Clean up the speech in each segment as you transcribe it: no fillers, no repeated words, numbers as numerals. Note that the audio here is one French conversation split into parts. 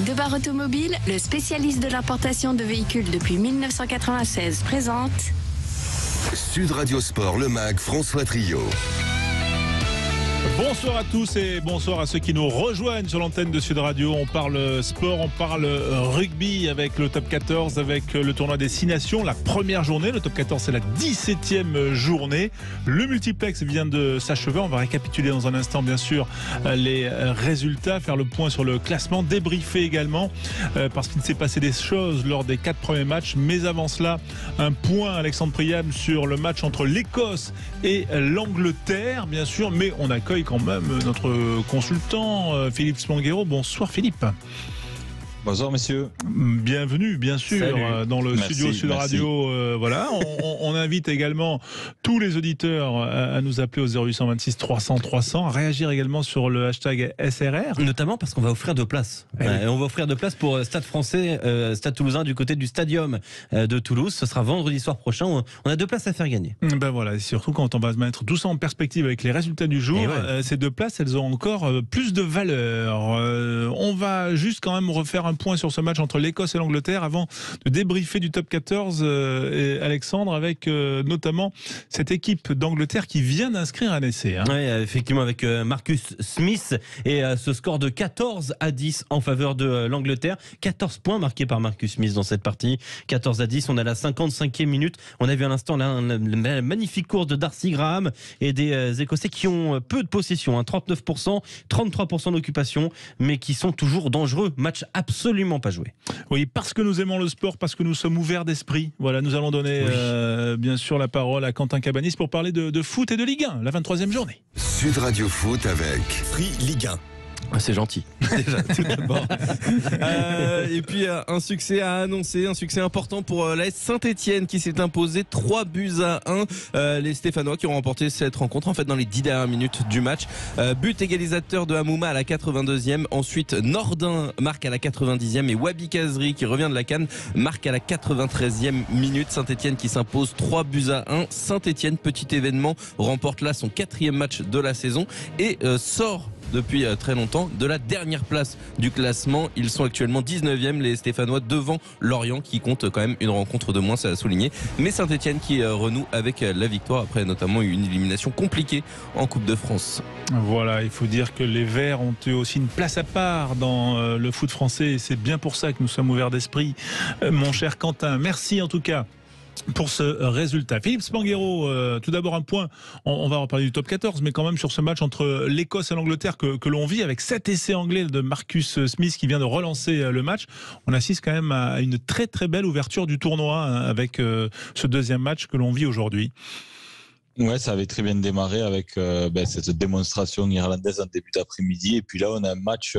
Debar Automobile, le spécialiste de l'importation de véhicules depuis 1996, présente Sud Radio Sport, le MAG, François Trio. Bonsoir à tous et bonsoir à ceux qui nous rejoignent sur l'antenne de Sud Radio. On parle sport, on parle rugby avec le top 14, avec le tournoi des 6 nations, la première journée. Le top 14, c'est la 17e journée. Le multiplex vient de s'achever. On va récapituler dans un instant, bien sûr, les résultats, faire le point sur le classement, débriefer également, parce qu'il s'est passé des choses lors des 4 premiers matchs. Mais avant cela, un point, Alexandre Priam, sur le match entre l'Écosse et l'Angleterre, bien sûr. Mais on accueille quand même notre consultant Philippe Spanghero. Bonsoir Philippe. Bonsoir messieurs. Bienvenue bien sûr. Salut. Dans le studio Sud Radio. Voilà, on invite également tous les auditeurs à nous appeler au 0826 300 300, à réagir également sur le hashtag SRR. Notamment parce qu'on va offrir 2 places. On va offrir 2 places pour Stade Français, Stade Toulousain du côté du Stadium de Toulouse. Ce sera vendredi soir prochain. On a 2 places à faire gagner. Ben voilà, et surtout quand on va mettre tout ça en perspective avec les résultats du jour, ces 2 places, elles ont encore plus de valeur. On va juste quand même refaire un point sur ce match entre l'Écosse et l'Angleterre avant de débriefer du top 14, et Alexandre, avec notamment cette équipe d'Angleterre qui vient d'inscrire un essai. Oui, effectivement, avec Marcus Smith et ce score de 14-10 en faveur de l'Angleterre. 14 points marqués par Marcus Smith dans cette partie. 14-10, on a la 55e minute. On a vu à l'instant là une magnifique course de Darcy Graham et des Écossais qui ont peu de possession, 39%, 33% d'occupation, mais qui sont toujours dangereux. Match absolument pas joué. Oui, parce que nous aimons le sport, parce que nous sommes ouverts d'esprit. Voilà, nous allons donner bien sûr la parole à Quentin Cabanis pour parler de foot et de Ligue 1, la 23e journée. Sud Radio Foot avec Free Ligue 1. C'est gentil, déjà, tout d'abord. Et puis un succès à annoncer, un succès important pour l'AS Saint-Etienne qui s'est imposé 3-1. Les Stéphanois qui ont remporté cette rencontre en fait dans les 10 dernières minutes du match. But égalisateur de Hamouma à la 82e. Ensuite, Nordin marque à la 90e et Wabi Kazri qui revient de la CAN marque à la 93e minute. Saint-Etienne qui s'impose 3-1. Saint-Etienne, petit événement, remporte là son 4e match de la saison et sort depuis très longtemps de la dernière place du classement. Ils sont actuellement 19e, les Stéphanois, devant Lorient qui compte quand même une rencontre de moins, c'est à souligner. Mais Saint-Etienne qui renoue avec la victoire après notamment une élimination compliquée en Coupe de France. Voilà, il faut dire que les Verts ont eu aussi une place à part dans le foot français et c'est bien pour ça que nous sommes ouverts d'esprit. Mon cher Quentin, merci en tout cas pour ce résultat. Philippe Spanghero, tout d'abord un point, on va reparler du top 14, mais quand même sur ce match entre l'Écosse et l'Angleterre que l'on vit avec 7 essais anglais de Marcus Smith qui vient de relancer le match. On assiste quand même à une très très belle ouverture du tournoi avec ce deuxième match que l'on vit aujourd'hui. Ouais, ça avait très bien démarré avec cette démonstration irlandaise en début d'après-midi, et puis là on a un match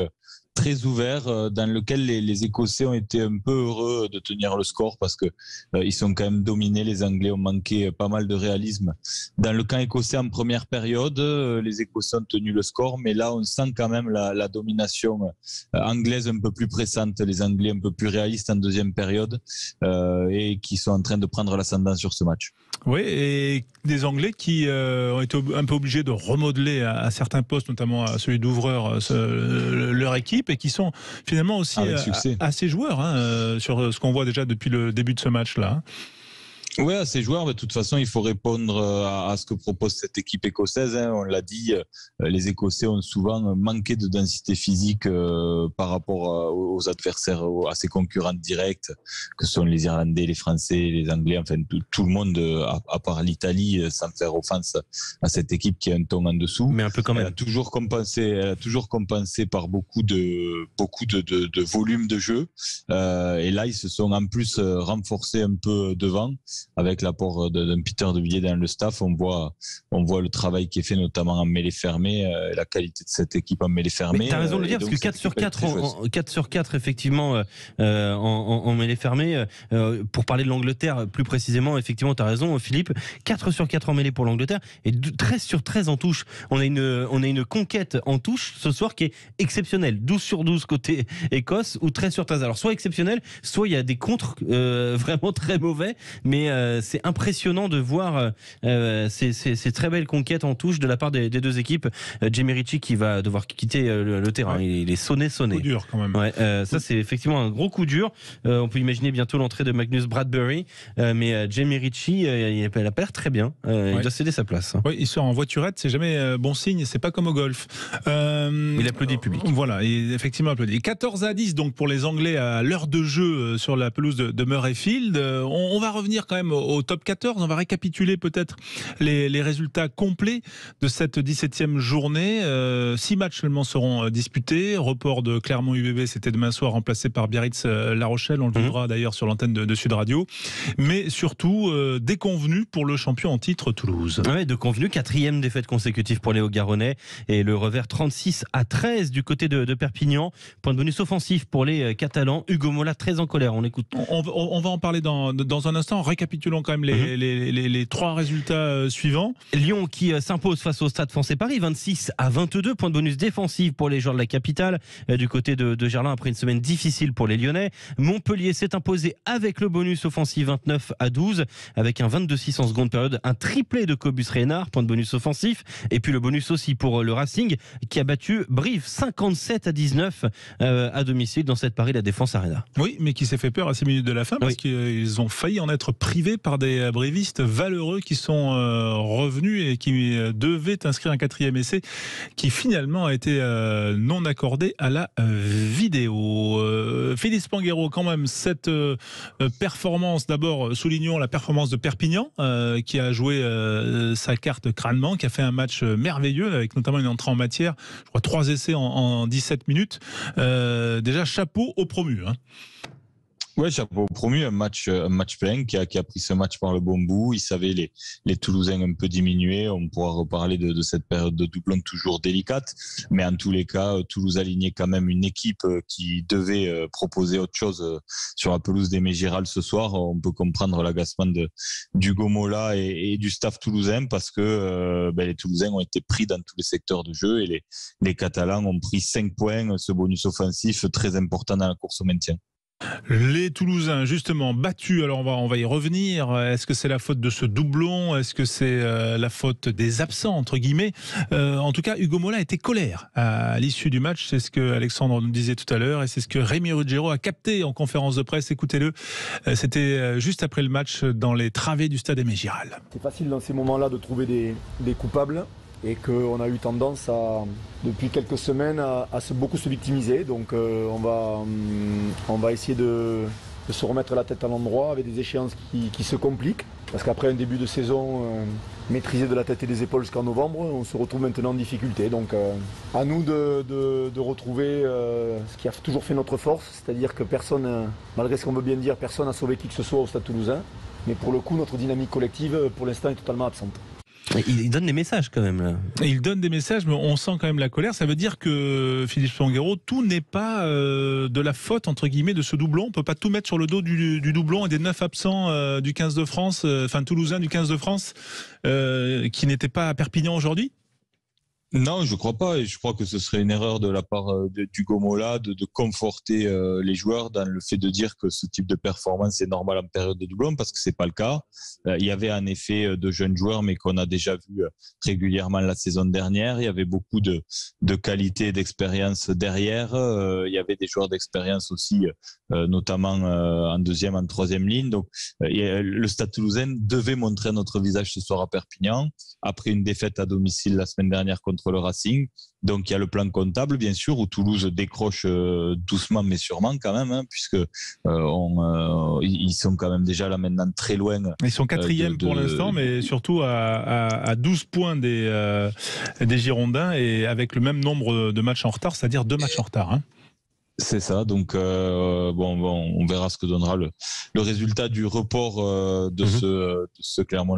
très ouvert dans lequel les Écossais ont été un peu heureux de tenir le score parce que ils sont quand même dominés. Les Anglais ont manqué pas mal de réalisme dans le camp écossais en première période. Les Écossais ont tenu le score, mais là on sent quand même la domination anglaise un peu plus pressante, les Anglais un peu plus réalistes en deuxième période et qui sont en train de prendre l'ascendant sur ce match. Oui, et des Anglais qui ont été un peu obligés de remodeler à certains postes, notamment à celui d'ouvreur, leur équipe, et qui sont finalement aussi assez joueurs sur ce qu'on voit déjà depuis le début de ce match-là. Oui, à ces joueurs, de toute façon, il faut répondre à ce que propose cette équipe écossaise. On l'a dit, les Écossais ont souvent manqué de densité physique par rapport aux adversaires, à ses concurrents directs, que sont les Irlandais, les Français, les Anglais, enfin tout le monde, à part l'Italie, sans faire offense à cette équipe qui a un ton en dessous. Mais un peu quand même. Elle a toujours compensé par beaucoup de volume de jeu. Et là, ils se sont en plus renforcés un peu devant. Avec l'apport d'un Peter de Villiers dans le staff, on voit le travail qui est fait notamment en mêlée fermée, la qualité de cette équipe en mêlée fermée. Tu as raison de le dire, parce que 4 sur 4 effectivement en mêlée fermée. Pour parler de l'Angleterre plus précisément, effectivement tu as raison Philippe, 4 sur 4 en mêlée pour l'Angleterre et 13 sur 13 en touche. On a une conquête en touche ce soir qui est exceptionnelle, 12 sur 12 côté Écosse ou 13 sur 13. Alors soit exceptionnel, soit il y a des contres vraiment très mauvais, mais c'est impressionnant de voir ces très belles conquêtes en touche de la part des deux équipes. Jamie Ritchie qui va devoir quitter le terrain. Ouais. Il est sonné. Coup dur quand même. Ouais, ça c'est effectivement un gros coup dur. On peut imaginer bientôt l'entrée de Magnus Bradbury, mais Jamie Ritchie, il a pas l'air très bien. Il doit céder sa place. Oui, il sort en voiturette, c'est jamais bon signe. C'est pas comme au golf. Il applaudit le public. Voilà, il effectivement applaudit. 14-10 donc pour les Anglais à l'heure de jeu sur la pelouse de Murrayfield. On va revenir quand même au top 14. On va récapituler peut-être les résultats complets de cette 17e journée. 6 matchs seulement seront disputés. Report de Clermont UBB, c'était demain soir, remplacé par Biarritz-La Rochelle. On le vivra d'ailleurs sur l'antenne de Sud Radio. Mais surtout, déconvenu pour le champion en titre Toulouse. Oui, déconvenu. 4e défaite consécutive pour les Hauts-Garonnais. Et le revers 36-13 du côté de Perpignan. Point de bonus offensif pour les Catalans. Hugo Mola très en colère. On écoute. On va en parler dans un instant. Récapitulons quand même les 3 résultats suivants. Lyon qui s'impose face au Stade Français Paris, 26-22. Point de bonus défensif pour les joueurs de la capitale. Du côté de Gerland, après une semaine difficile pour les Lyonnais. Montpellier s'est imposé avec le bonus offensif 29-12. Avec un 22-6 en seconde période. Un triplé de Cobus Reynard. Point de bonus offensif. Et puis le bonus aussi pour le Racing qui a battu Brive 57-19 à domicile dans cette Paris La Défense Arena. Oui, mais qui s'est fait peur à 6 minutes de la fin parce qu'ils ont failli en être privés par des brivistes valeureux qui sont revenus et qui devaient inscrire un 4e essai qui finalement a été non accordé à la vidéo. Philippe Spanghero, quand même, cette performance, d'abord soulignons la performance de Perpignan qui a joué sa carte crânement, qui a fait un match merveilleux avec notamment une entrée en matière, je crois 3 essais en 17 minutes. Déjà chapeau aux promus. Ouais, chapeau promu, un match plein qui a pris ce match par le bon bout. Il savait les Toulousains un peu diminués. On pourra reparler de cette période de doublon toujours délicate. Mais en tous les cas, Toulouse alignait quand même une équipe qui devait proposer autre chose sur la pelouse des Mégirales ce soir. On peut comprendre l'agacement d'Hugo Mola et du staff toulousain parce que les Toulousains ont été pris dans tous les secteurs de jeu et les Catalans ont pris 5 points, ce bonus offensif très important dans la course au maintien. Les Toulousains justement battus, alors on va y revenir. Est-ce que c'est la faute de ce doublon? Est-ce que c'est la faute des absents entre guillemets? En tout cas, Hugo Mola était colère à l'issue du match. C'est ce que Alexandre nous disait tout à l'heure et c'est ce que Rémi Ruggiero a capté en conférence de presse. Écoutez-le, c'était juste après le match dans les travées du stade des Mégirales. C'est facile dans ces moments-là de trouver des coupables. Et qu'on a eu tendance depuis quelques semaines à beaucoup se victimiser. Donc on va essayer de se remettre la tête à l'endroit avec des échéances qui se compliquent. Parce qu'après un début de saison maîtrisé de la tête et des épaules jusqu'en novembre, on se retrouve maintenant en difficulté. Donc à nous de retrouver ce qui a toujours fait notre force, c'est-à-dire que personne, malgré ce qu'on veut bien dire, personne n'a sauvé qui que ce soit au Stade Toulousain. Mais pour le coup, notre dynamique collective, pour l'instant, est totalement absente. Il donne des messages quand même là. Il donne des messages, mais on sent quand même la colère. Ça veut dire que Philippe Spanghero, tout n'est pas de la faute entre guillemets de ce doublon. On peut pas tout mettre sur le dos du doublon et des 9 absents du 15 de France, Toulousain du 15 de France, qui n'étaient pas à Perpignan aujourd'hui. Non, je crois pas. Et je crois que ce serait une erreur de la part d'Hugo Mola de conforter les joueurs dans le fait de dire que ce type de performance est normal en période de doublon, parce que c'est pas le cas. Il y avait en effet de jeunes joueurs, mais qu'on a déjà vu régulièrement la saison dernière. Il y avait beaucoup de qualité et d'expérience derrière. Il y avait des joueurs d'expérience aussi, notamment en deuxième, en troisième ligne. Donc, le Stade Toulousain devait montrer notre visage ce soir à Perpignan, après une défaite à domicile la semaine dernière contre le Racing. Donc il y a le plan comptable bien sûr où Toulouse décroche doucement mais sûrement quand même, puisque ils sont quand même déjà là maintenant très loin. Ils sont 4e pour l'instant, mais surtout à 12 points des Girondins et avec le même nombre de matchs en retard, c'est-à-dire 2 matchs en retard. C'est ça, donc on verra ce que donnera le résultat du report de ce Clermont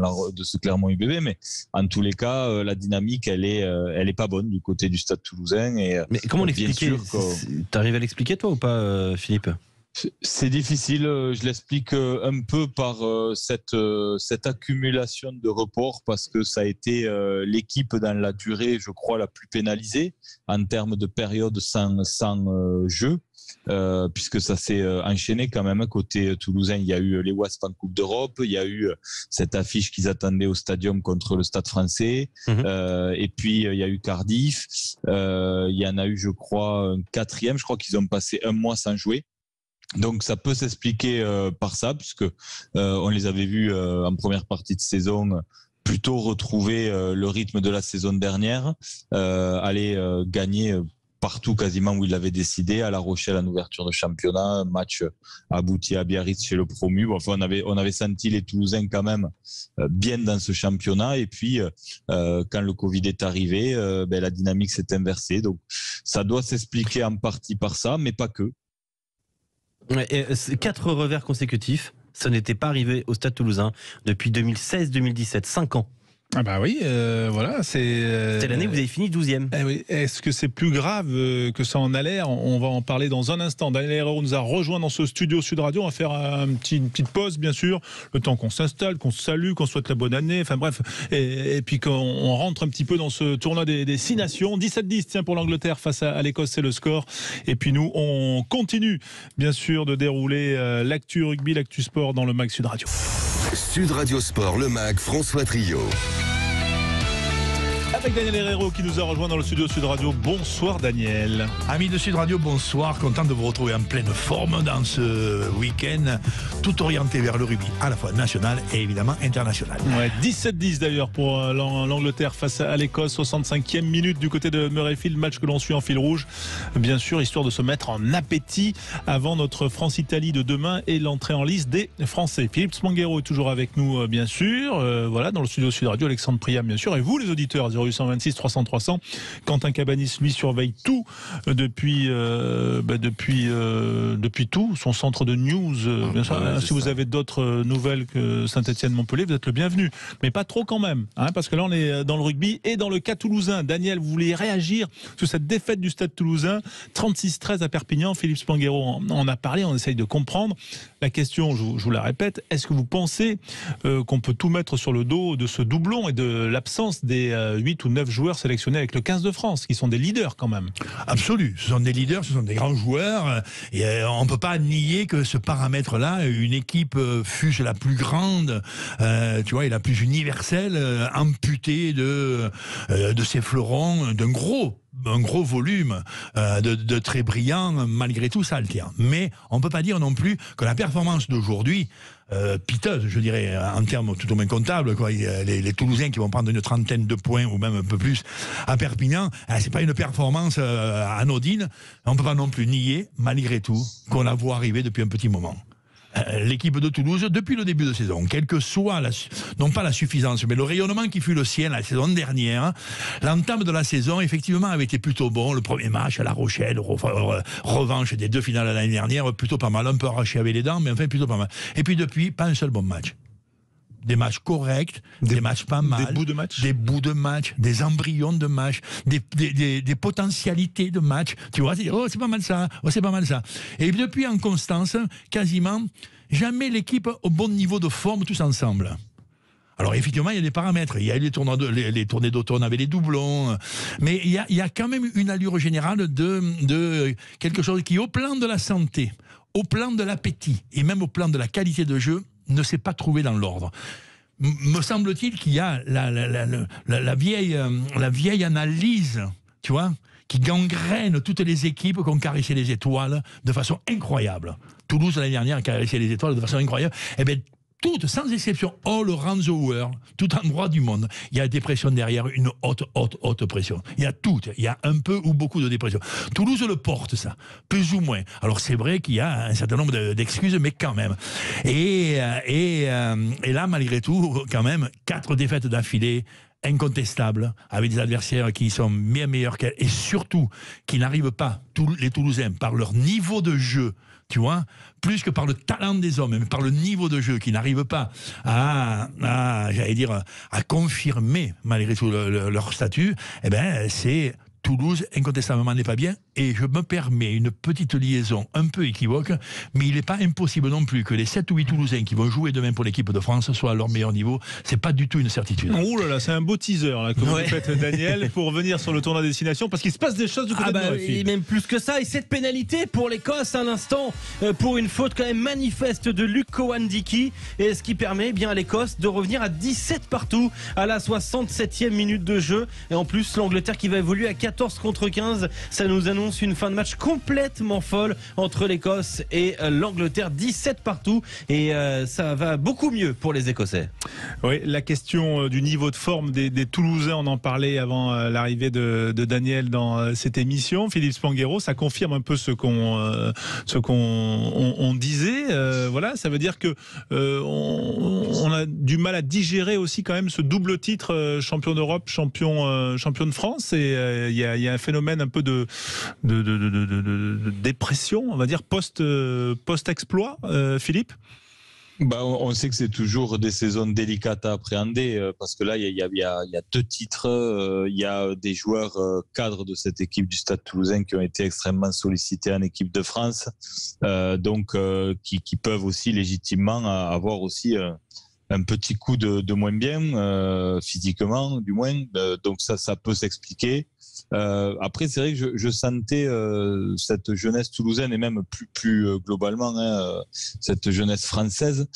UBB, mais en tous les cas la dynamique elle est pas bonne du côté du Stade Toulousain. Mais comment l'expliquer? T'arrives à l'expliquer toi ou pas, Philippe? C'est difficile, je l'explique un peu par cette accumulation de reports, parce que ça a été l'équipe dans la durée, je crois, la plus pénalisée en termes de période sans jeu. puisque ça s'est enchaîné quand même. Côté toulousain, il y a eu les Wasps en Coupe d'Europe, il y a eu cette affiche qu'ils attendaient au Stadium contre le Stade Français, et puis il y a eu Cardiff, il y en a eu, je crois, un 4e, je crois qu'ils ont passé un mois sans jouer. Donc ça peut s'expliquer par ça, puisque on les avait vus en première partie de saison plutôt retrouver le rythme de la saison dernière, aller gagner partout quasiment où il avait décidé, à La Rochelle en ouverture de championnat, un match abouti à Biarritz chez le promu. Enfin, on avait senti les Toulousains quand même bien dans ce championnat, et puis quand le Covid est arrivé, la dynamique s'est inversée. Donc ça doit s'expliquer en partie par ça, mais pas que. 4 revers consécutifs, ça n'était pas arrivé au Stade Toulousain depuis 2016-2017, 5 ans. Ah bah oui, voilà, c'est l'année où vous avez fini 12e. Oui. Est-ce que c'est plus grave que ça en a l'air? On va en parler dans un instant. Daniel Herrero nous a rejoint dans ce studio Sud Radio. On va faire une petite pause, bien sûr, le temps qu'on s'installe, qu'on se salue, qu'on souhaite la bonne année, enfin bref, et puis qu'on rentre un petit peu dans ce tournoi des 6 nations. 17-10, tiens, pour l'Angleterre face à l'Écosse, c'est le score. Et puis nous, on continue, bien sûr, de dérouler l'actu rugby, l'actu sport dans le MAG Sud Radio. Sud Radio Sport, le MAG, François Trio. Avec Daniel Herrero qui nous a rejoint dans le studio Sud Radio. Bonsoir Daniel. Amis de Sud Radio, bonsoir. Content de vous retrouver en pleine forme dans ce week-end, tout orienté vers le rugby, à la fois national et évidemment international. Ouais, 17-10 d'ailleurs pour l'Angleterre face à l'Écosse, 65e minute du côté de Murrayfield, match que l'on suit en fil rouge, bien sûr, histoire de se mettre en appétit avant notre France-Italie de demain et l'entrée en lice des Français. Philippe Spanghero est toujours avec nous, bien sûr, voilà, dans le studio Sud Radio, Alexandre Priam, bien sûr, et vous les auditeurs, 0826 300 300. Quentin Cabanis, lui, surveille tout depuis tout, son centre de news. Bien sûr, si vous avez d'autres nouvelles que Saint-Etienne-Montpellier, vous êtes le bienvenu. Mais pas trop quand même, parce que là, on est dans le rugby et dans le cas toulousain. Daniel, vous voulez réagir sur cette défaite du Stade Toulousain, 36-13 à Perpignan. Philippe Spanghero en a parlé, on essaye de comprendre. La question, je vous la répète, est-ce que vous pensez qu'on peut tout mettre sur le dos de ce doublon et de l'absence des 8 ou 9 joueurs sélectionnés avec le 15 de France, qui sont des leaders quand même? Absolument, ce sont des leaders, ce sont des grands joueurs, et on ne peut pas nier que ce paramètre-là, une équipe fût la plus grande, tu vois, et la plus universelle, amputée de ses fleurons, d'un gros volume de très brillant, malgré tout ça altère. Mais on ne peut pas dire non plus que la performance d'aujourd'hui, piteuse, je dirais, en termes tout au moins comptables, quoi. Les Toulousains qui vont prendre une trentaine de points ou même un peu plus à Perpignan, c'est pas une performance anodine. On ne peut pas non plus nier, malgré tout, qu'on la voit arriver depuis un petit moment. L'équipe de Toulouse, depuis le début de saison, quelle que soit, non pas la suffisance, mais le rayonnement qui fut le sien la saison dernière, l'entame de la saison, effectivement, avait été plutôt bon. Le premier match à La Rochelle, revanche des 2 finales de l'année dernière, plutôt pas mal, un peu arraché avec les dents, mais enfin plutôt pas mal. Et puis depuis, pas un seul bon match. Des matchs corrects, des matchs pas mal, des bouts de match, des embryons de match, des potentialités de match. Tu vois, c'est pas mal ça, c'est pas mal ça. Et depuis en constance, quasiment jamais l'équipe au bon niveau de forme tous ensemble. Alors effectivement, il y a des paramètres. Il y a les tournées d'automne avec les doublons, mais il y a quand même une allure générale de quelque chose qui, au plan de la santé, au plan de l'appétit et même au plan de la qualité de jeu, ne s'est pas trouvé dans l'ordre. Me semble-t-il qu'il y a la vieille analyse, tu vois, qui gangrène toutes les équipes qui ont caressé les étoiles de façon incroyable. Toulouse, l'année dernière, a caressé les étoiles de façon incroyable. Eh bien, toutes, sans exception, all around the world, tout endroit du monde, il y a des pressions derrière, une haute pression. Il y a toutes, il y a un peu ou beaucoup de dépression. Toulouse le porte, ça, plus ou moins. Alors c'est vrai qu'il y a un certain nombre d'excuses, mais quand même. Et là, malgré tout, quand même, 4 défaites d'affilée, incontestables, avec des adversaires qui sont bien meilleurs qu'elles, et surtout, qui n'arrivent pas, les Toulousains, par leur niveau de jeu, tu vois, plus que par le talent des hommes, mais par le niveau de jeu, qui n'arrive pas à confirmer, malgré tout, leur statut, eh ben, c'est Toulouse, incontestablement, n'est pas bien. Et je me permets une petite liaison un peu équivoque, mais il n'est pas impossible non plus que les 7 ou 8 Toulousains qui vont jouer demain pour l'équipe de France soient à leur meilleur niveau. C'est pas du tout une certitude. Oh là là, c'est un beau teaser là, que vous faites, Daniel, pour revenir sur le tournoi destination, parce qu'il se passe des choses du côté de Murrayfield. Et même plus que ça. Et cette pénalité pour l'Écosse à l'instant, pour une faute quand même manifeste de Luke Cowan-Dickey, et ce qui permet bien à l'Écosse de revenir à 17 partout à la 67e minute de jeu. Et en plus, l'Angleterre qui va évoluer à 14 contre 15, ça nous annonce une fin de match complètement folle entre l'Écosse et l'Angleterre. 17 partout, et ça va beaucoup mieux pour les Écossais. Oui, la question du niveau de forme des Toulousains, on en parlait avant l'arrivée de Daniel dans cette émission. Philippe Spanghero, ça confirme un peu ce qu'on disait. Voilà, ça veut dire que on a du mal à digérer aussi quand même ce double titre, champion d'Europe, champion de France, et il y a un phénomène un peu de dépression, on va dire, post-exploit, Philippe. On sait que c'est toujours des saisons délicates à appréhender, parce que là, il y a 2 titres, il y a des joueurs cadres de cette équipe du Stade Toulousain qui ont été extrêmement sollicités en équipe de France, qui peuvent aussi légitimement avoir aussi un petit coup de moins bien, physiquement du moins, donc ça peut s'expliquer. Après, c'est vrai que je sentais cette jeunesse toulousaine, et même plus globalement cette jeunesse française,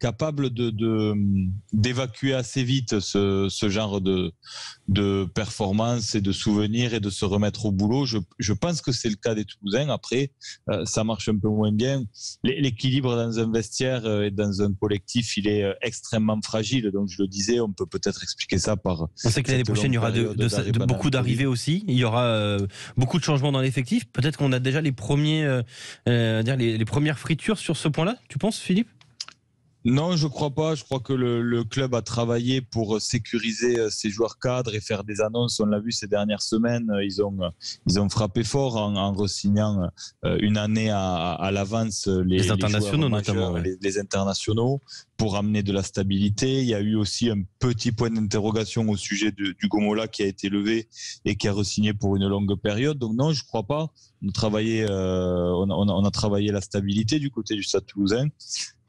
capable d'évacuer assez vite ce genre de performance et de souvenirs, et de se remettre au boulot. Je pense que c'est le cas des Toulousains. Après, ça marche un peu moins bien. L'équilibre dans un vestiaire et dans un collectif, il est extrêmement fragile. Donc je le disais, on peut peut-être expliquer ça par... On sait que l'année prochaine, il y aura beaucoup d'arrivées aussi. Il y aura beaucoup de changements dans l'effectif. Peut-être qu'on a déjà les premières fritures sur ce point-là. Tu penses, Philippe ? Non, je crois pas. Je crois que le club a travaillé pour sécuriser ses joueurs cadres et faire des annonces. On l'a vu ces dernières semaines. Ils ont frappé fort en re-signant une année à l'avance les internationaux, notamment les internationaux, pour amener de la stabilité. Il y a eu aussi un petit point d'interrogation au sujet du Gomola qui a été levé et qui a re-signé pour une longue période. Donc non, je crois pas. On a travaillé la stabilité du côté du Stade Toulousain.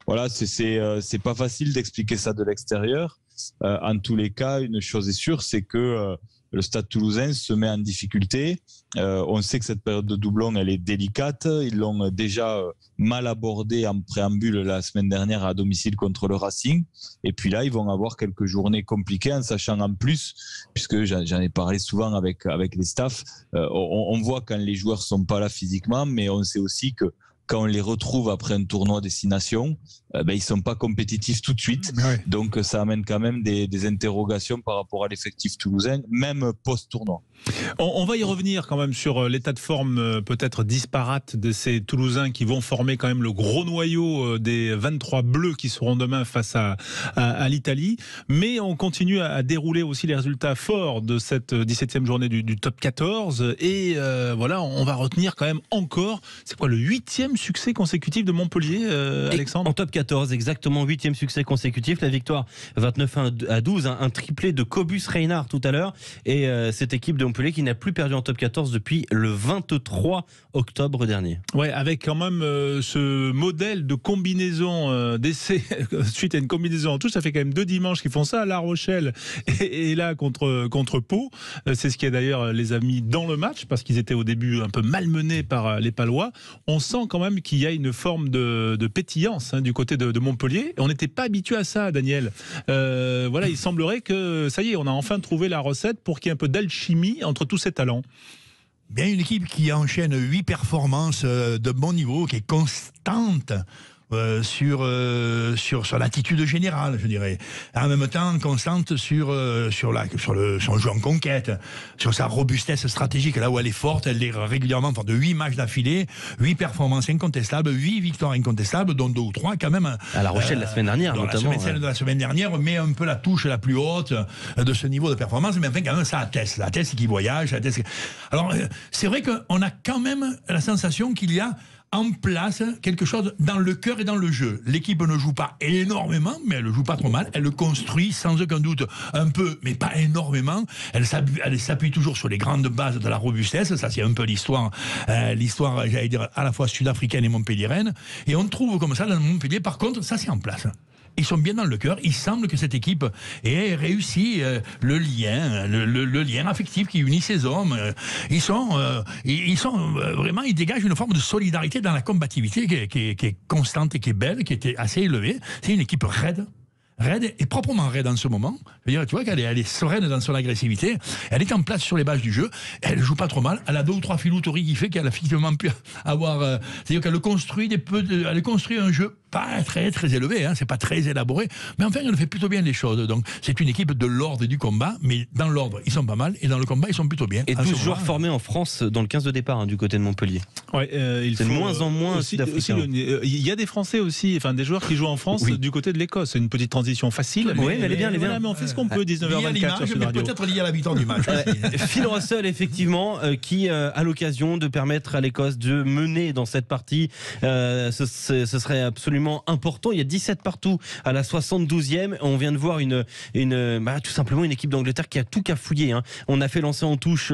Voilà, c'est pas facile d'expliquer ça de l'extérieur. En tous les cas, une chose est sûre, c'est que le Stade Toulousain se met en difficulté. On sait que cette période de doublon, elle est délicate. Ils l'ont déjà mal abordée en préambule la semaine dernière à domicile contre le Racing. Et puis là, ils vont avoir quelques journées compliquées, en sachant en plus, puisque j'en ai parlé souvent avec les staffs, on voit quand les joueurs sont pas là physiquement, mais on sait aussi que quand on les retrouve après un tournoi destination, ils sont pas compétitifs tout de suite. Ouais. Donc ça amène quand même des interrogations par rapport à l'effectif toulousain, même post-tournoi. On va y revenir quand même sur l'état de forme peut-être disparate de ces Toulousains qui vont former quand même le gros noyau des 23 bleus qui seront demain face à l'Italie. Mais on continue à dérouler aussi les résultats forts de cette 17e journée du top 14. Et voilà, on va retenir quand même encore, c'est quoi, le 8e succès consécutif de Montpellier, Alexandre ? En top 14, exactement, 8e succès consécutif. La victoire 29-12, un triplé de Cobus Reinhardt tout à l'heure. Et cette équipe de Montpellier qui n'a plus perdu en top 14 depuis le 23 octobre dernier. Ouais, avec quand même ce modèle de combinaison d'essai suite à une combinaison en tout, ça fait quand même 2 dimanches qu'ils font ça à La Rochelle et là contre Pau. C'est ce qui a d'ailleurs les a mis dans le match parce qu'ils étaient au début un peu malmenés par les Palois. On sent quand même qu'il y a une forme de pétillance du côté de Montpellier. Et on n'était pas habitué à ça, Daniel. Voilà, il semblerait que ça y est, on a enfin trouvé la recette pour qu'il y ait un peu d'alchimie entre tous ces talents. Bien, une équipe qui enchaîne 8 performances de bon niveau, qui est constante sur l'attitude générale, je dirais. En même temps, constante sur son jeu en conquête, sur sa robustesse stratégique, là où elle est forte, elle est régulièrement, de 8 matchs d'affilée, 8 performances incontestables, 8 victoires incontestables, dont 2 ou 3 quand même. À La Rochelle la semaine dernière, notamment. Celle de la semaine dernière met un peu la touche la plus haute de ce niveau de performance, mais enfin, quand même, ça atteste. Ça atteste qu'il voyage. Alors, c'est vrai qu'on a quand même la sensation qu'il y a en place quelque chose dans le cœur et dans le jeu. L'équipe ne joue pas énormément, mais elle ne joue pas trop mal. Elle construit sans aucun doute un peu, mais pas énormément. Elle s'appuie toujours sur les grandes bases de la robustesse. Ça, c'est un peu l'histoire, j'allais dire, à la fois sud-africaine et montpelliéraine. Et on trouve comme ça dans Montpellier, par contre, ça c'est en place. Ils sont bien dans le cœur. Il semble que cette équipe ait réussi le lien affectif qui unit ces hommes. Ils sont vraiment, ils dégagent une forme de solidarité dans la combativité qui est constante et qui est belle, qui était assez élevée. C'est une équipe raide et proprement raide en ce moment. Tu vois qu'elle est sereine dans son agressivité. Elle est en place sur les bases du jeu. Elle joue pas trop mal. Elle a 2 ou 3 filouteries qui fait qu'elle a effectivement pu avoir. C'est-à-dire qu'elle construit elle construit un jeu pas très très élevé. C'est pas très élaboré, mais enfin elle fait plutôt bien les choses. Donc c'est une équipe de l'ordre et du combat, mais dans l'ordre ils sont pas mal et dans le combat ils sont plutôt bien. Et 12 joueurs formés en France dans le 15 de départ du côté de Montpellier. Ouais, c'est de moins en moins sud-africain. Il y a des Français aussi, enfin des joueurs qui jouent en France du côté de l'Écosse. C'est une petite transition facile. Oui, mais elle est bien. Voilà, mais on fait ce qu'on peut. 19h24 sur Radio. Peut-être lié à la victoire du match. Phil Russell, effectivement, qui a l'occasion de permettre à l'Écosse de mener dans cette partie. Ce serait absolument important. Il y a 17 partout à la 72e. On vient de voir tout simplement une équipe d'Angleterre qui a tout cafouillé. On a fait lancer en touche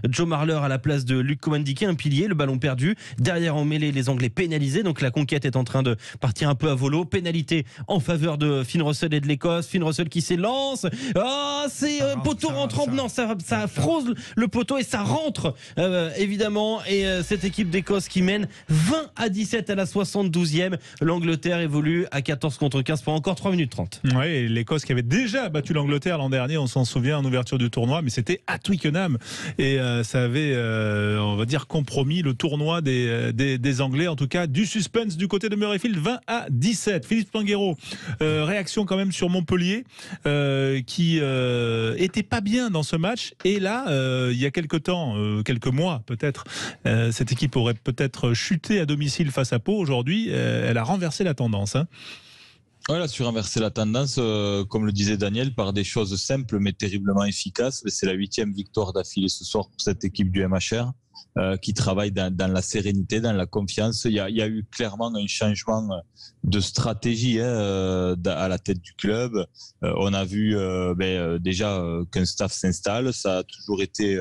Joe Marler à la place de Luke Cowan-Dickie, un pilier, le ballon perdu. Derrière en mêlée, les Anglais pénalisés. Donc la conquête est en train de partir un peu à volo. Pénalité en faveur de Finn Russell et de l'Écosse. Finn Russell qui s'élance. C'est poteau rentrant. Non, ça frôle le poteau et ça rentre évidemment. Et cette équipe d'Écosse qui mène 20-17 à la 72e. L'Angleterre évolue à 14-15 pour encore 3 minutes 30. Oui, et l'Écosse qui avait déjà battu l'Angleterre l'an dernier, on s'en souvient, en ouverture du tournoi, mais c'était à Twickenham. Et ça avait, on va dire, compromis le tournoi des Anglais, en tout cas du suspense du côté de Murrayfield, 20-17. Philippe Pinguero, réaction quand même sur Montpellier, qui était pas bien dans ce match. Et là, il y a quelques mois peut-être, cette équipe aurait peut-être chuté à domicile face à Pau. Aujourd'hui, elle a renversé la tendance. Elle a su renverser la tendance, comme le disait Daniel, par des choses simples mais terriblement efficaces. C'est la 8e victoire d'affilée ce soir pour cette équipe du MHR. Qui travaille dans la sérénité, dans la confiance. Il y a eu clairement un changement de stratégie à la tête du club. On a vu déjà qu'un staff s'installe. Ça a toujours été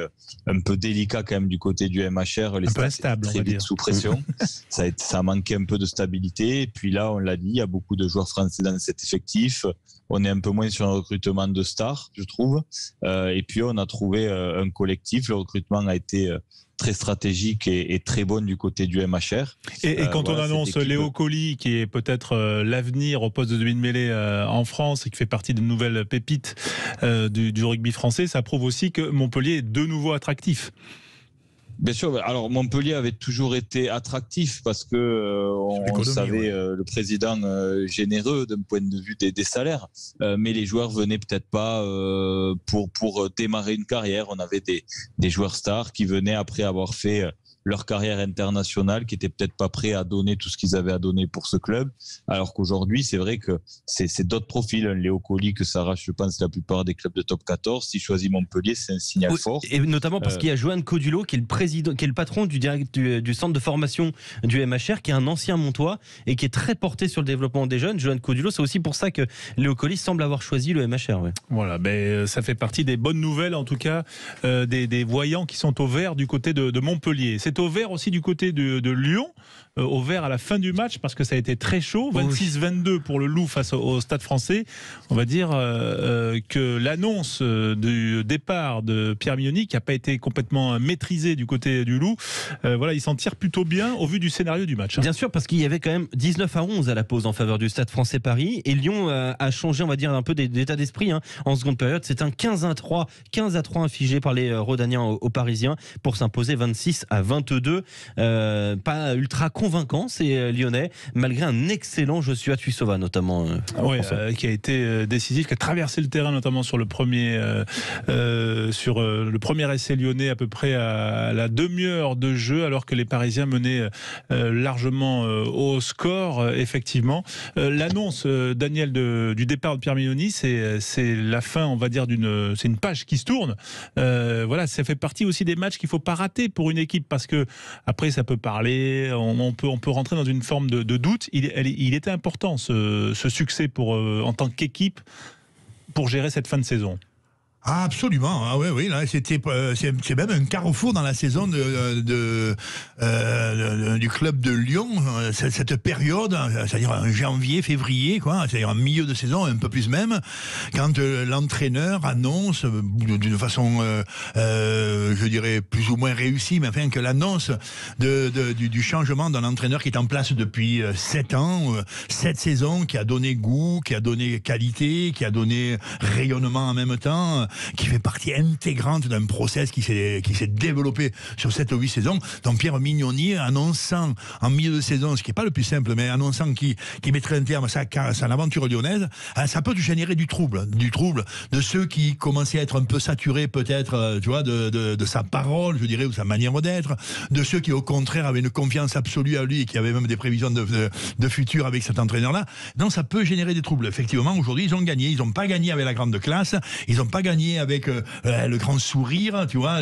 un peu délicat quand même du côté du MHR. Les staffs étaient très vite sous pression. Ça a manqué un peu de stabilité. Et puis là, on l'a dit, il y a beaucoup de joueurs français dans cet effectif. On est un peu moins sur un recrutement de stars, je trouve. Et puis on a trouvé un collectif. Le recrutement a été très stratégique et très bonne du côté du MHR. Et quand on annonce Léo Colli, qui est peut-être l'avenir au poste de demi-mêlée en France et qui fait partie des nouvelles pépites du rugby français, ça prouve aussi que Montpellier est de nouveau attractif. Bien sûr. Alors Montpellier avait toujours été attractif parce que on savait le président généreux d'un point de vue des salaires, mais les joueurs venaient peut-être pas pour démarrer une carrière. On avait des joueurs stars qui venaient après avoir fait leur carrière internationale, qui n'étaient peut-être pas prêts à donner tout ce qu'ils avaient à donner pour ce club, alors qu'aujourd'hui c'est vrai que c'est d'autres profils. Léo Colli que s'arrache, je pense, la plupart des clubs de top 14. S'il choisit Montpellier, c'est un signal fort. Et notamment parce qu'il y a Johan Codulot qui est le président, qui est le patron du centre de formation du MHR, qui est un ancien Montois et qui est très porté sur le développement des jeunes. Johan Codulot, c'est aussi pour ça que Léo Colli semble avoir choisi le MHR. Ouais. Voilà, ça fait partie des bonnes nouvelles, en tout cas des voyants qui sont au vert du côté de Montpellier. C'est au vert aussi du côté de Lyon, au vert à la fin du match parce que ça a été très chaud, 26-22 pour le Loup face au Stade Français. On va dire que l'annonce du départ de Pierre Mignoni, qui n'a pas été complètement maîtrisé du côté du Loup, il s'en tire plutôt bien au vu du scénario du match. Bien sûr, parce qu'il y avait quand même 19-11 à la pause en faveur du Stade Français Paris, et Lyon a changé, on va dire, un peu d'état d'esprit en seconde période. C'est un 15-3 infligé par les Rodaniens aux Parisiens pour s'imposer 26-22. Pas ultra convaincant, ces Lyonnais, malgré un excellent Joshua Tuisova notamment. Qui a été décisif, qui a traversé le terrain notamment sur le premier essai lyonnais à peu près à la demi-heure de jeu, alors que les Parisiens menaient largement au score. Effectivement, l'annonce, Daniel, du départ de Pierre Mignoni, c'est la fin, on va dire, c'est une page qui se tourne. Ça fait partie aussi des matchs qu'il faut pas rater pour une équipe, parce que après ça peut parler, on on peut rentrer dans une forme de doute. Il était important ce succès en tant qu'équipe pour gérer cette fin de saison. Ah, absolument. Ah oui, là, c'est même un carrefour dans la saison du club de Lyon. Cette période, c'est-à-dire en janvier, février, quoi, c'est-à-dire en milieu de saison, un peu plus même, quand l'entraîneur annonce d'une façon, je dirais, plus ou moins réussie, mais enfin que l'annonce du changement d'un entraîneur qui est en place depuis 7 ans, 7 saisons, qui a donné goût, qui a donné qualité, qui a donné rayonnement en même temps, qui fait partie intégrante d'un process qui s'est développé sur 7 ou 8 saisons. Donc Pierre Mignoni annonçant en milieu de saison, ce qui n'est pas le plus simple, mais annonçant qu'il mettrait un terme à sa aventure lyonnaise, ça peut générer du trouble de ceux qui commençaient à être un peu saturés peut-être, tu vois, de sa parole, je dirais, ou sa manière d'être, de ceux qui au contraire avaient une confiance absolue à lui et qui avaient même des prévisions de futur avec cet entraîneur-là. Donc ça peut générer des troubles. Effectivement, aujourd'hui, ils ont gagné. Ils n'ont pas gagné avec la grande classe, ils n'ont pas gagné avec le grand sourire, tu vois,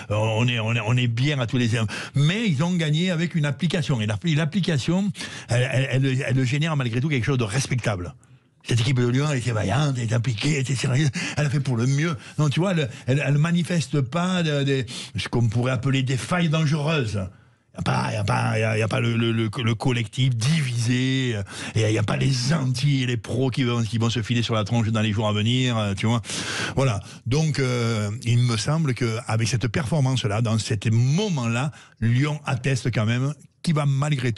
on est bien à tous les heures. Mais ils ont gagné avec une application. Et l'application, elle génère malgré tout quelque chose de respectable. Cette équipe de Lyon, elle était vaillante, elle était impliquée, elle était sérieuse, elle a fait pour le mieux. Non, tu vois, elle manifeste pas ce qu'on pourrait appeler des failles dangereuses. Il n'y a pas le collectif divisé, il n'y a pas les anti et les pros qui vont se filer sur la tronche dans les jours à venir, tu vois. Voilà. Donc, il me semble qu'avec cette performance-là, dans cet moment-là, Lyon atteste quand même qu'elle va malgré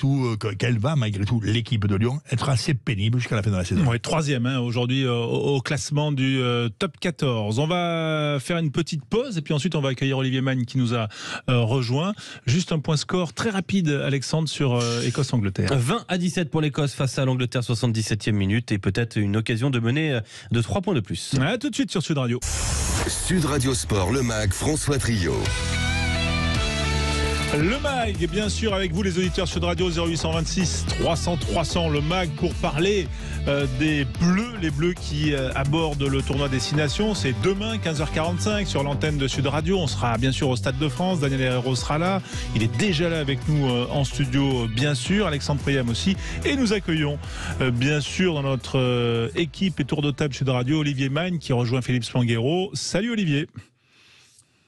tout, l'équipe de Lyon, être assez pénible jusqu'à la fin de la saison. Oui, 3e aujourd'hui au classement du top 14. On va faire une petite pause et puis ensuite on va accueillir Olivier Magne qui nous a rejoint. Juste un point score très rapide, Alexandre, sur Écosse-Angleterre. 20-17 pour l'Écosse face à l'Angleterre, 77e minute, et peut-être une occasion de mener de 3 points de plus. À tout de suite sur Sud Radio. Sud Radio Sport, le MAG, François Trio. Le MAG, bien sûr, avec vous les auditeurs Sud Radio 0826 300 300, le MAG pour parler des Bleus, les Bleus qui abordent le tournoi Destination. C'est demain 15h45 sur l'antenne de Sud Radio. On sera bien sûr au Stade de France, Daniel Herrero sera là, il est déjà là avec nous en studio, bien sûr, Alexandre Priam aussi, et nous accueillons bien sûr dans notre équipe et tour de table Sud Radio Olivier Magne qui rejoint Philippe Spanghero. Salut Olivier.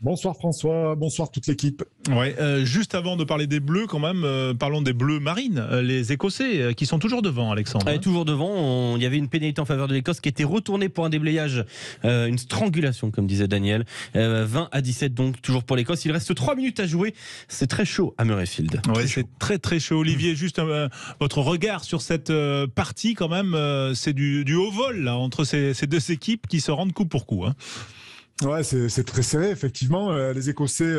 Bonsoir François, bonsoir toute l'équipe. Ouais, juste avant de parler des Bleus, quand même, parlons des Bleus marines, les Écossais qui sont toujours devant, Alexandre. Toujours devant, il y avait une pénalité en faveur de l'Écosse qui était retournée pour un déblayage, une strangulation comme disait Daniel. 20-17 donc toujours pour l'Écosse. Il reste 3 minutes à jouer, c'est très chaud à Murrayfield. Ouais, c'est très très chaud. Olivier, juste votre regard sur cette partie quand même, c'est du haut vol là, entre ces deux équipes qui se rendent coup pour coup. Hein. Ouais, c'est très serré, effectivement. Les Écossais,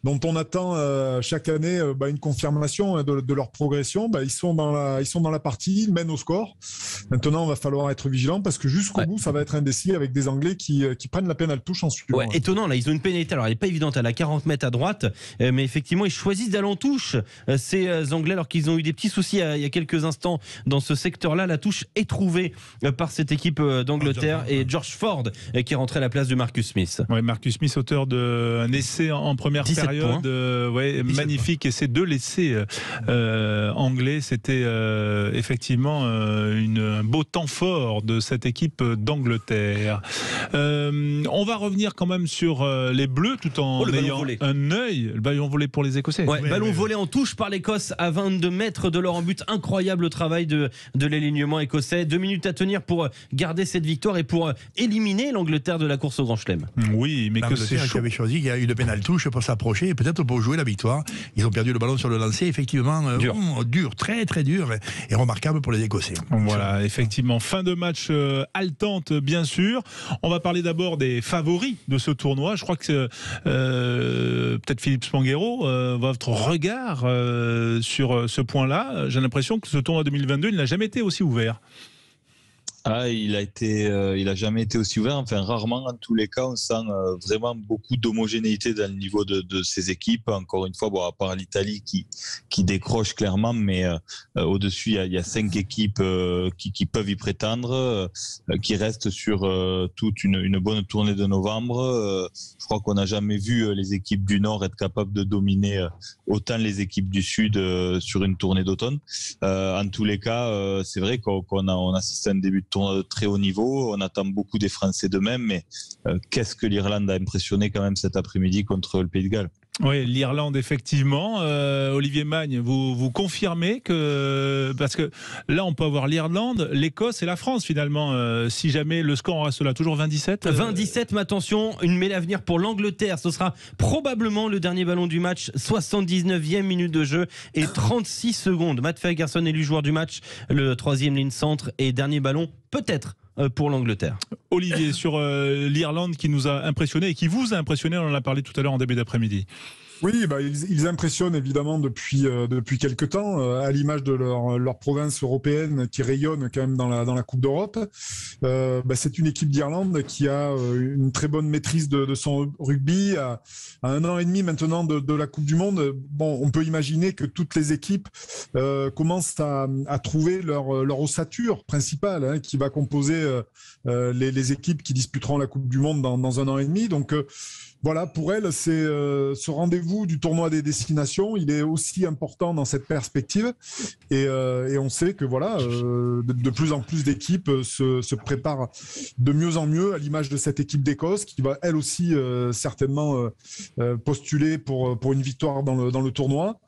dont on attend chaque année une confirmation de leur progression, ils sont dans la partie, ils mènent au score. Maintenant, il va falloir être vigilant parce que jusqu'au bout, ça va être indécis avec des Anglais qui prennent la peine à le touche en suivant. Ouais, étonnant, là, ils ont une pénalité. Alors, elle n'est pas évidente, elle est à 40 mètres à droite, mais effectivement, ils choisissent d'aller en touche, ces Anglais, alors qu'ils ont eu des petits soucis il y a quelques instants dans ce secteur-là. La touche est trouvée par cette équipe d'Angleterre et George Ford qui est rentré à la place de Marcus Smith. Ouais, Marcus Smith, auteur d'un essai en première période. Magnifique, et ces deux essais anglais, c'était effectivement un beau temps fort de cette équipe d'Angleterre. On va revenir quand même sur les Bleus tout en ayant un œil. Le ballon volé pour les Écossais. Ballon volé en touche par l'Écosse à 22 mètres de leur en but. Incroyable travail de l'alignement écossais. 2 minutes à tenir pour garder cette victoire et pour éliminer l'Angleterre de la course au Grand Chelem. Oui, mais que c'est chaud. Qui avait choisi, il y a eu le pénal touche pour s'approcher et peut-être pour jouer la victoire. Ils ont perdu le ballon sur le lancer, effectivement dur, très très dur et remarquable pour les Écossais. Voilà, effectivement, fin de match haletante bien sûr. On va parler d'abord des favoris de ce tournoi. Je crois que peut-être Philippe Spanghero, votre regard sur ce point-là, j'ai l'impression que ce tournoi 2022 il n'a jamais été aussi ouvert. Il a jamais été aussi ouvert. Enfin, rarement, en tous les cas, on sent vraiment beaucoup d'homogénéité dans le niveau de ces équipes. Encore une fois, à part l'Italie qui décroche clairement, mais au-dessus, il y a 5 équipes qui peuvent y prétendre, qui restent sur toute une bonne tournée de novembre. Je crois qu'on n'a jamais vu les équipes du Nord être capables de dominer autant les équipes du Sud sur une tournée d'automne. En tous les cas, c'est vrai qu'on assiste à un début de tournoi de très haut niveau. On attend beaucoup des Français de même, mais qu'est-ce que l'Irlande a impressionné quand même cet après-midi contre le Pays de Galles. Oui, l'Irlande, effectivement. Olivier Magne, vous confirmez que... Parce que là, on peut avoir l'Irlande, l'Écosse et la France, finalement. Si jamais le score en reste là, toujours 20-17 20-17, mais attention, une mêlée à venir pour l'Angleterre. Ce sera probablement le dernier ballon du match. 79e minute de jeu et 36 secondes. Matt Fagerson élu joueur du match, le 3e ligne centre et dernier ballon, peut-être, pour l'Angleterre. Olivier, sur l'Irlande qui nous a impressionné et qui vous a impressionné, on en a parlé tout à l'heure en début d'après-midi. Oui, ils impressionnent évidemment depuis quelques temps, à l'image de leur province européenne qui rayonne quand même dans la Coupe d'Europe. C'est une équipe d'Irlande qui a une très bonne maîtrise de son rugby. À 1 an et demi maintenant de la Coupe du Monde, on peut imaginer que toutes les équipes commencent à trouver leur ossature principale, qui va composer les équipes qui disputeront la Coupe du Monde dans 1 an et demi. Donc voilà, pour elle, c'est ce rendez-vous du tournoi des destinations. Il est aussi important dans cette perspective. Et on sait que de plus en plus d'équipes se préparent de mieux en mieux à l'image de cette équipe d'Écosse qui va elle aussi certainement postuler pour une victoire dans le tournoi.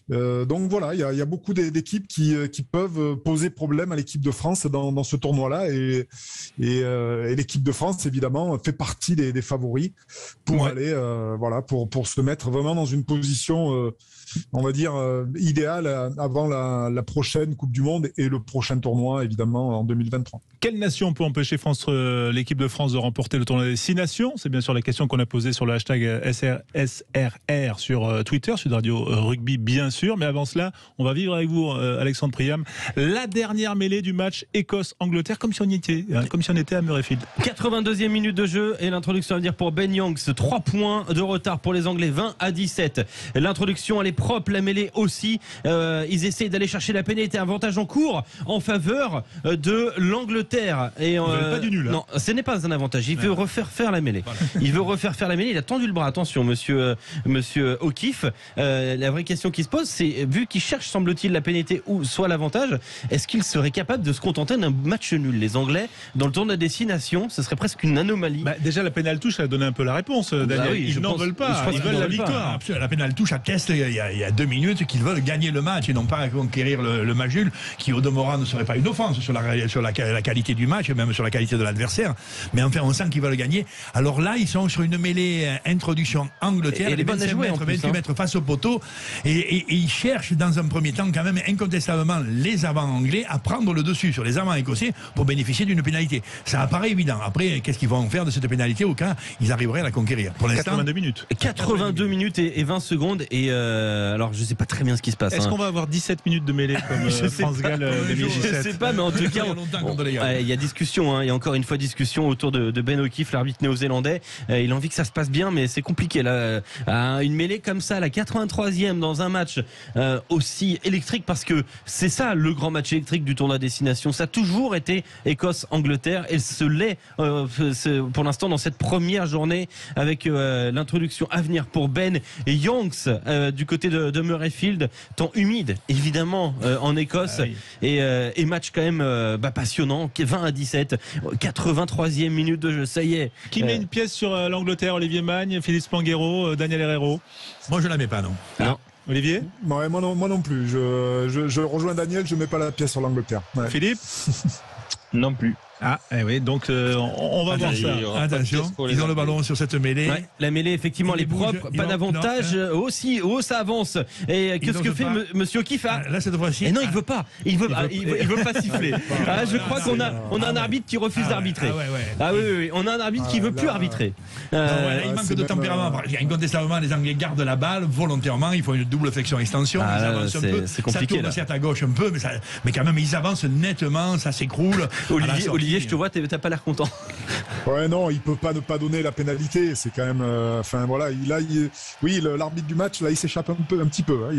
Donc voilà, il y a beaucoup d'équipes qui peuvent poser problème à l'équipe de France dans ce tournoi-là. Et l'équipe de France, évidemment, fait partie des favoris pour aller pour se mettre vraiment dans une position on va dire idéale avant la prochaine Coupe du Monde et le prochain tournoi évidemment en 2023. Quelle nation peut empêcher l'équipe de France de remporter le tournoi des 6 nations? C'est bien sûr la question qu'on a posée sur le hashtag SRR sur Twitter, Sud Radio Rugby bien sûr, mais avant cela on va vivre avec vous Alexandre Priam la dernière mêlée du match Écosse-Angleterre comme si on y était à Murrayfield. 82e minute de jeu et l'introduction à venir pour Ben Youngs, 3 points de retard pour les Anglais, 20-17. L'introduction elle est propre, la mêlée aussi, ils essaient d'aller chercher la pénalité, avantage en cours en faveur de l'Angleterre. Et pas du nul, hein. Non, ce n'est pas un avantage, il veut refaire faire la mêlée. Voilà. Il veut refaire faire la mêlée, il a tendu le bras, attention monsieur O'Keefe. La vraie question qui se pose, c'est vu qu'il cherche semble-t-il la pénalité ou soit l'avantage, est-ce qu'il serait capable de se contenter d'un match nul? Les Anglais dans le tournoi des destination, ce serait presque une anomalie. Déjà la pénale touche a donné un peu la réponse, Daniel. Oui, ils n'en veulent pas, ils veulent la victoire. Absolument. La pénale touche atteste il y a 2 minutes qu'ils veulent gagner le match et non pas conquérir le match nul, qui au demeurant ne serait pas une offense sur la qualité du match et même sur la qualité de l'adversaire, mais enfin on sent qu'ils veulent gagner. Alors là ils sont sur une mêlée introduction Angleterre, les 25 mètres, 28 mètres face au poteau et ils cherchent dans un premier temps quand même incontestablement les avants anglais à prendre le dessus sur les avants écossais pour bénéficier d'une pénalité. Ça apparaît évident. Après qu'est-ce qu'ils vont faire de cette pénalité au cas ils arriveraient à la conquérir? Pour l'instant 82 minutes et 20 secondes et alors je sais pas très bien ce qui se passe. Est-ce qu'on va avoir 17 minutes de mêlée comme France-Galles 2017? Je sais pas, mais en tout cas il y a discussion, il y a encore une fois discussion autour de Ben O'Keefe, l'arbitre néo-zélandais. Il a envie que ça se passe bien, mais c'est compliqué là. Une mêlée comme ça, la 83e dans un match aussi électrique, parce que c'est ça le grand match électrique du tournoi destination. Ça a toujours été Écosse-Angleterre, et ce l'est pour l'instant dans cette première journée avec l'introduction à venir pour Ben et Youngs du côté de Murrayfield, temps humide évidemment en Écosse. Et match quand même passionnant, 20-17, 83e minute de jeu, ça y est. Qui met une pièce sur l'Angleterre? Olivier Magne, Philippe Spanghero, Daniel Herrero? Moi je la mets pas, non. Non. Olivier? Moi non plus, je rejoins Daniel, je mets pas la pièce sur l'Angleterre. Philippe? Non plus. Oui, donc on va voir ça. Attention, ils ont le ballon sur cette mêlée. La mêlée, effectivement, elle est propre, pas d'avantage. Aussi, ça avance. Et qu'est-ce que fait Monsieur O'Keefe? Là, cette fois-ci. Et non, il veut pas. Il veut pas siffler. Je crois qu'on a un arbitre qui refuse d'arbitrer. Oui, on a un arbitre qui veut plus arbitrer. Il manque de tempérament. Incontestablement, les Anglais gardent la balle volontairement. Il faut une double flexion-extension. Ils avancent un peu. C'est compliqué. Ça tourne certes à gauche un peu, mais quand même, ils avancent nettement. Ça s'écroule. Olivier Olivier, je te vois, t'as pas l'air content. Ouais, non, il peut pas ne pas donner la pénalité. C'est quand même, voilà, l'arbitre du match là, il s'échappe un petit peu. Hein.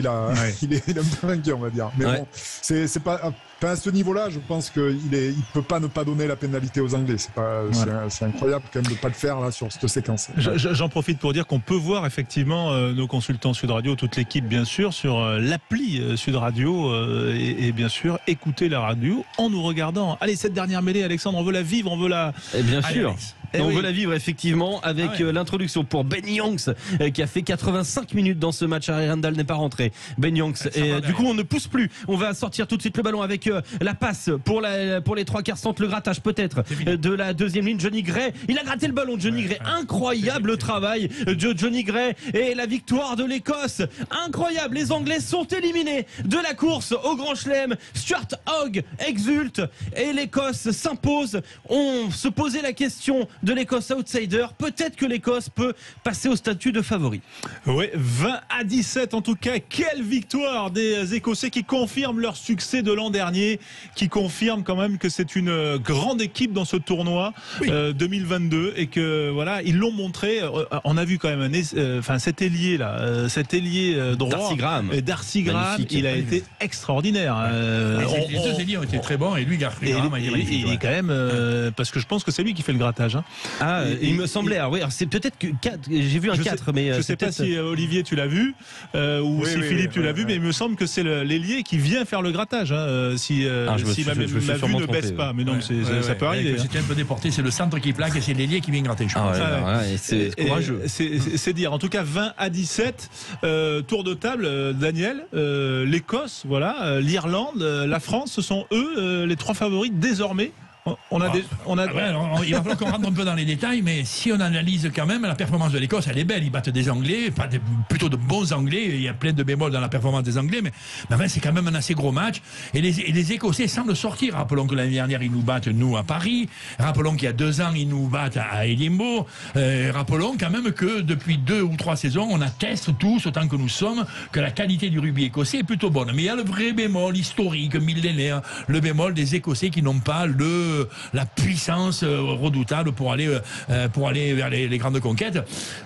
Il est un peu inquiet, on va dire. Mais bon, c'est pas. À ce niveau-là, je pense qu'il peut pas ne pas donner la pénalité aux Anglais. C'est incroyable quand même de pas le faire là sur cette séquence. J'en profite pour dire qu'on peut voir effectivement nos consultants Sud Radio, toute l'équipe bien sûr, sur l'appli Sud Radio et bien sûr écouter la radio en nous regardant. Allez, cette dernière mêlée, Alexandre, on veut la vivre, on veut la. Et bien sûr. On veut la vivre effectivement avec l'introduction pour Ben Youngs qui a fait 85 minutes dans ce match. Harry Randall n'est pas rentré. Ben Youngs et du coup on ne pousse plus. On va sortir tout de suite le ballon avec la passe pour les trois quarts centre, le grattage peut-être de la deuxième ligne. Johnny Gray, il a gratté le ballon. Johnny Gray, incroyable travail de Johnny Gray et la victoire de l'Écosse. Incroyable, les Anglais sont éliminés de la course au Grand Chelem. Stuart Hogg exulte et l'Écosse s'impose. On se posait la question de l'Écosse outsider, peut-être que l'Écosse peut passer au statut de favori. Oui, 20-17 en tout cas, quelle victoire des Écossais qui confirment leur succès de l'an dernier, qui confirment quand même que c'est une grande équipe dans ce tournoi 2022 et que voilà, ils l'ont montré. On a vu quand même cet ailier là, cet ailier droit, Darcy Graham, il a été extraordinaire. Les deux ailiers ont été très bons et lui, Darcy Graham a été magnifique. Il est quand même parce que je pense que c'est lui qui fait le grattage. Hein. Il me semblait. Alors oui, c'est peut-être que 4, j'ai vu un 4, mais je sais pas si Olivier tu l'as vu ou si Philippe tu l'as vu, mais il me semble que c'est l'ailier qui vient faire le grattage. Hein, si ma vue ne baisse pas, mais non, ça peut arriver. C'était un peu déporté. C'est le centre qui plaque et c'est l'ailier qui vient gratter. C'est courageux. C'est dire. En tout cas, 20-17. Tour de table, Daniel. L'Écosse, voilà, l'Irlande, la France, ce sont eux les trois favoris désormais. Il va falloir qu'on rentre un peu dans les détails, mais si on analyse quand même, la performance de l'Écosse, elle est belle. Ils battent des Anglais, plutôt de bons Anglais. Il y a plein de bémols dans la performance des Anglais, mais c'est quand même un assez gros match. Et les Écossais semblent sortir. Rappelons que l'année dernière, ils nous battent, nous, à Paris. Rappelons qu'il y a 2 ans, ils nous battent à Édimbourg. Rappelons quand même que depuis 2 ou 3 saisons, on atteste tous, autant que nous sommes, que la qualité du rugby écossais est plutôt bonne. Mais il y a le vrai bémol historique, millénaire, le bémol des Écossais qui n'ont pas la puissance redoutable pour aller vers les grandes conquêtes.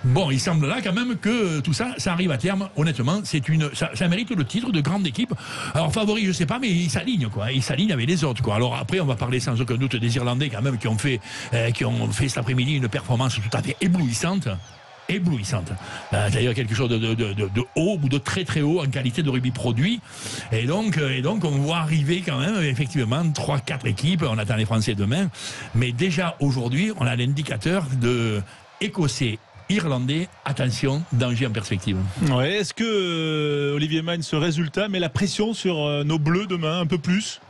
Bon, il semble là quand même que tout ça arrive à terme. Honnêtement, ça mérite le titre de grande équipe. Alors favori, je sais pas, mais il s'aligne quoi. Il s'aligne avec les autres quoi. Alors après, on va parler sans aucun doute des Irlandais quand même qui ont fait cet après-midi une performance tout à fait éblouissante. C'est-à-dire quelque chose de haut ou de très très haut en qualité de rugby produit. Et donc on voit arriver quand même effectivement 3-4 équipes. On attend les Français demain. Mais déjà aujourd'hui, on a l'indicateur de Écossais, Irlandais, attention, danger en perspective. Ouais, est-ce que Olivier Magne, ce résultat met la pression sur nos Bleus demain un peu plus ?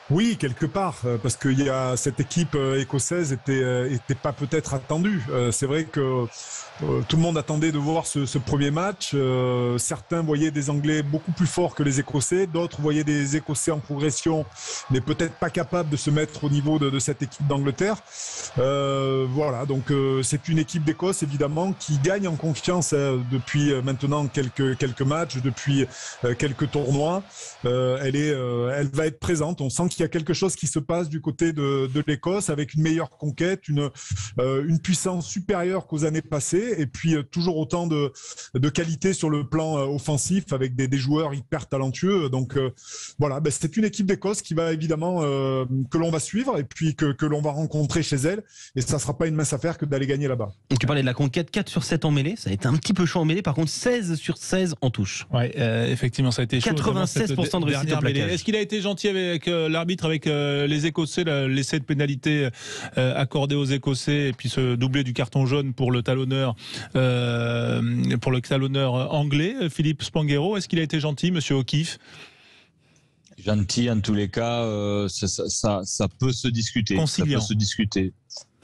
Oui, quelque part, parce que cette équipe écossaise était pas peut-être attendue. C'est vrai que tout le monde attendait de voir ce premier match. Certains voyaient des Anglais beaucoup plus forts que les Écossais, d'autres voyaient des Écossais en progression, mais peut-être pas capables de se mettre au niveau de cette équipe d'Angleterre. Voilà, donc c'est une équipe d'Écosse évidemment qui gagne en confiance depuis maintenant quelques matchs, depuis quelques tournois. Elle va être présente. On sent qu'il y a quelque chose qui se passe du côté de l'Écosse avec une meilleure conquête, une puissance supérieure qu'aux années passées et puis toujours autant de qualité sur le plan offensif avec des joueurs hyper talentueux. Donc voilà, c'est une équipe d'Écosse qui va évidemment que l'on va suivre et puis que l'on va rencontrer chez elle et ça ne sera pas une mince affaire que d'aller gagner là-bas. Et tu parlais de la conquête, 4 sur 7 en mêlée, ça a été un petit peu chaud en mêlée, par contre 16 sur 16 en touche. Ouais, effectivement ça a été chaud. 96% de réussite au plaquage. Est-ce qu'il a été gentil avec l'arbitre, avec les Écossais, l'essai de pénalité accordé aux Écossais et puis ce doublé du carton jaune pour le talonneur anglais, Philippe Spanghero, est-ce qu'il a été gentil, monsieur O'Keefe? Gentil en tous les cas, ça peut se discuter. Conciliant. Ça peut se discuter.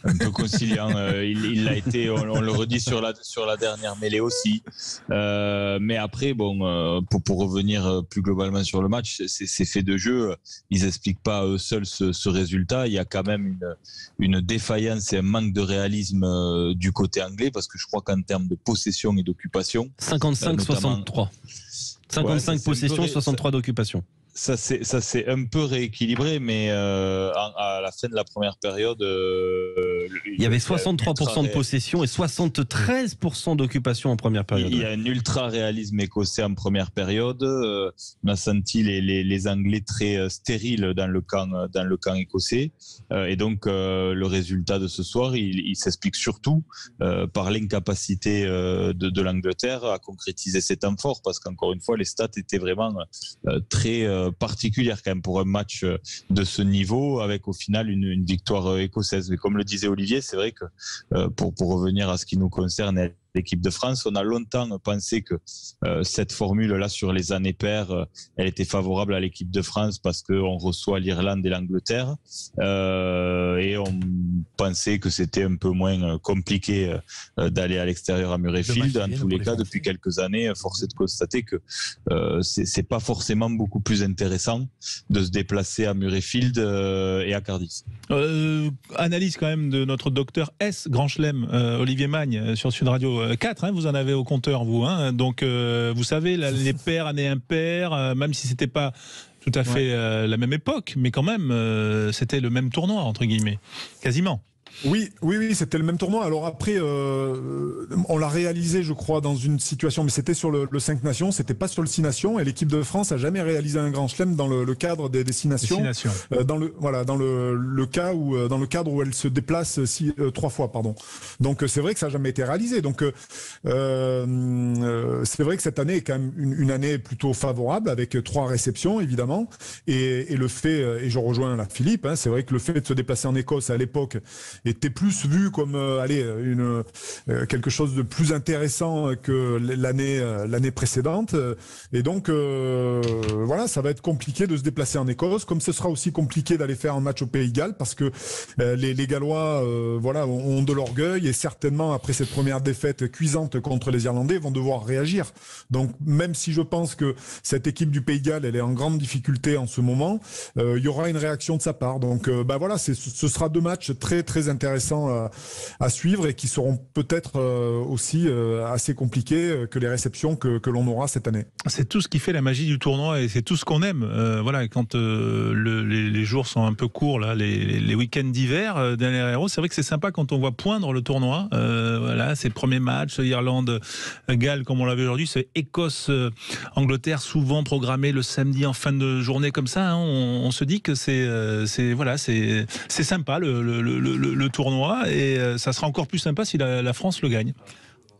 Un peu conciliant, il l'a été, on le redit sur la dernière mêlée aussi. Mais après, bon, pour revenir plus globalement sur le match, ces faits de jeu, ils expliquent pas eux seuls ce résultat. Il y a quand même une défaillance et un manque de réalisme du côté anglais, parce que je crois qu'en termes de possession et d'occupation, 55-63. 55 possessions, 63 d'occupation. Ça s'est un peu rééquilibré, mais à la fin de la première période, il y avait 63% de possession et 73% d'occupation en première période. Il y a un ultra réalisme écossais en première période. On a senti les Anglais très stériles dans le camp écossais, et donc le résultat de ce soir, il s'explique surtout par l'incapacité de l'Angleterre à concrétiser ses temps forts, parce qu'encore une fois, les stats étaient vraiment très particulière quand même pour un match de ce niveau, avec au final une victoire écossaise. Mais comme le disait Olivier, c'est vrai que pour revenir à ce qui nous concerne, l'équipe de France, on a longtemps pensé que cette formule-là sur les années paires, elle était favorable à l'équipe de France parce qu'on reçoit l'Irlande et l'Angleterre, et on pensait que c'était un peu moins compliqué d'aller à l'extérieur à Murrayfield. En tous les cas, depuis quelques années, force est de constater que c'est pas forcément beaucoup plus intéressant de se déplacer à Murrayfield et à Cardiff. Analyse quand même de notre docteur S, Grand Chelem, Olivier Magne, sur Sud Radio. 4, vous en avez au compteur, vous. Donc, vous savez, les pairs, années impaires, même si c'était pas tout à fait la même époque, mais quand même, c'était le même tournoi, entre guillemets, quasiment. Oui, c'était le même tournoi. Alors après, on l'a réalisé, je crois, dans une situation, mais c'était sur le 5 Nations, c'était pas sur le 6 Nations, et l'équipe de France a jamais réalisé un grand chelem dans le cadre des 6 Nations. Dans le cadre où elle se déplace 3 fois, pardon. Donc c'est vrai que ça n'a jamais été réalisé. Donc c'est vrai que cette année est quand même une année plutôt favorable, avec 3 réceptions évidemment, et le fait, et je rejoins là Philippe, c'est vrai que le fait de se déplacer en Écosse à l'époque était plus vu comme quelque chose de plus intéressant que l'année précédente, et donc voilà, ça va être compliqué de se déplacer en Écosse, comme ce sera aussi compliqué d'aller faire un match au Pays de Galles, parce que les Gallois ont de l'orgueil, et certainement après cette première défaite cuisante contre les Irlandais vont devoir réagir. Donc même si je pense que cette équipe du Pays de Galles, elle est en grande difficulté en ce moment, il y aura une réaction de sa part. Donc voilà, ce sera 2 matchs très très intéressants à suivre, et qui seront peut-être aussi assez compliqués que les réceptions que l'on aura cette année. C'est tout ce qui fait la magie du tournoi, et c'est tout ce qu'on aime. Voilà, quand les jours sont un peu courts, là, les week-ends d'hiver dernier héros, c'est vrai que c'est sympa quand on voit poindre le tournoi. Voilà, c'est le premier match, Irlande, Galles, comme on l'avait aujourd'hui, c'est Écosse, Angleterre, souvent programmé le samedi en fin de journée comme ça. On se dit que c'est sympa le tournoi, et ça sera encore plus sympa si la France le gagne.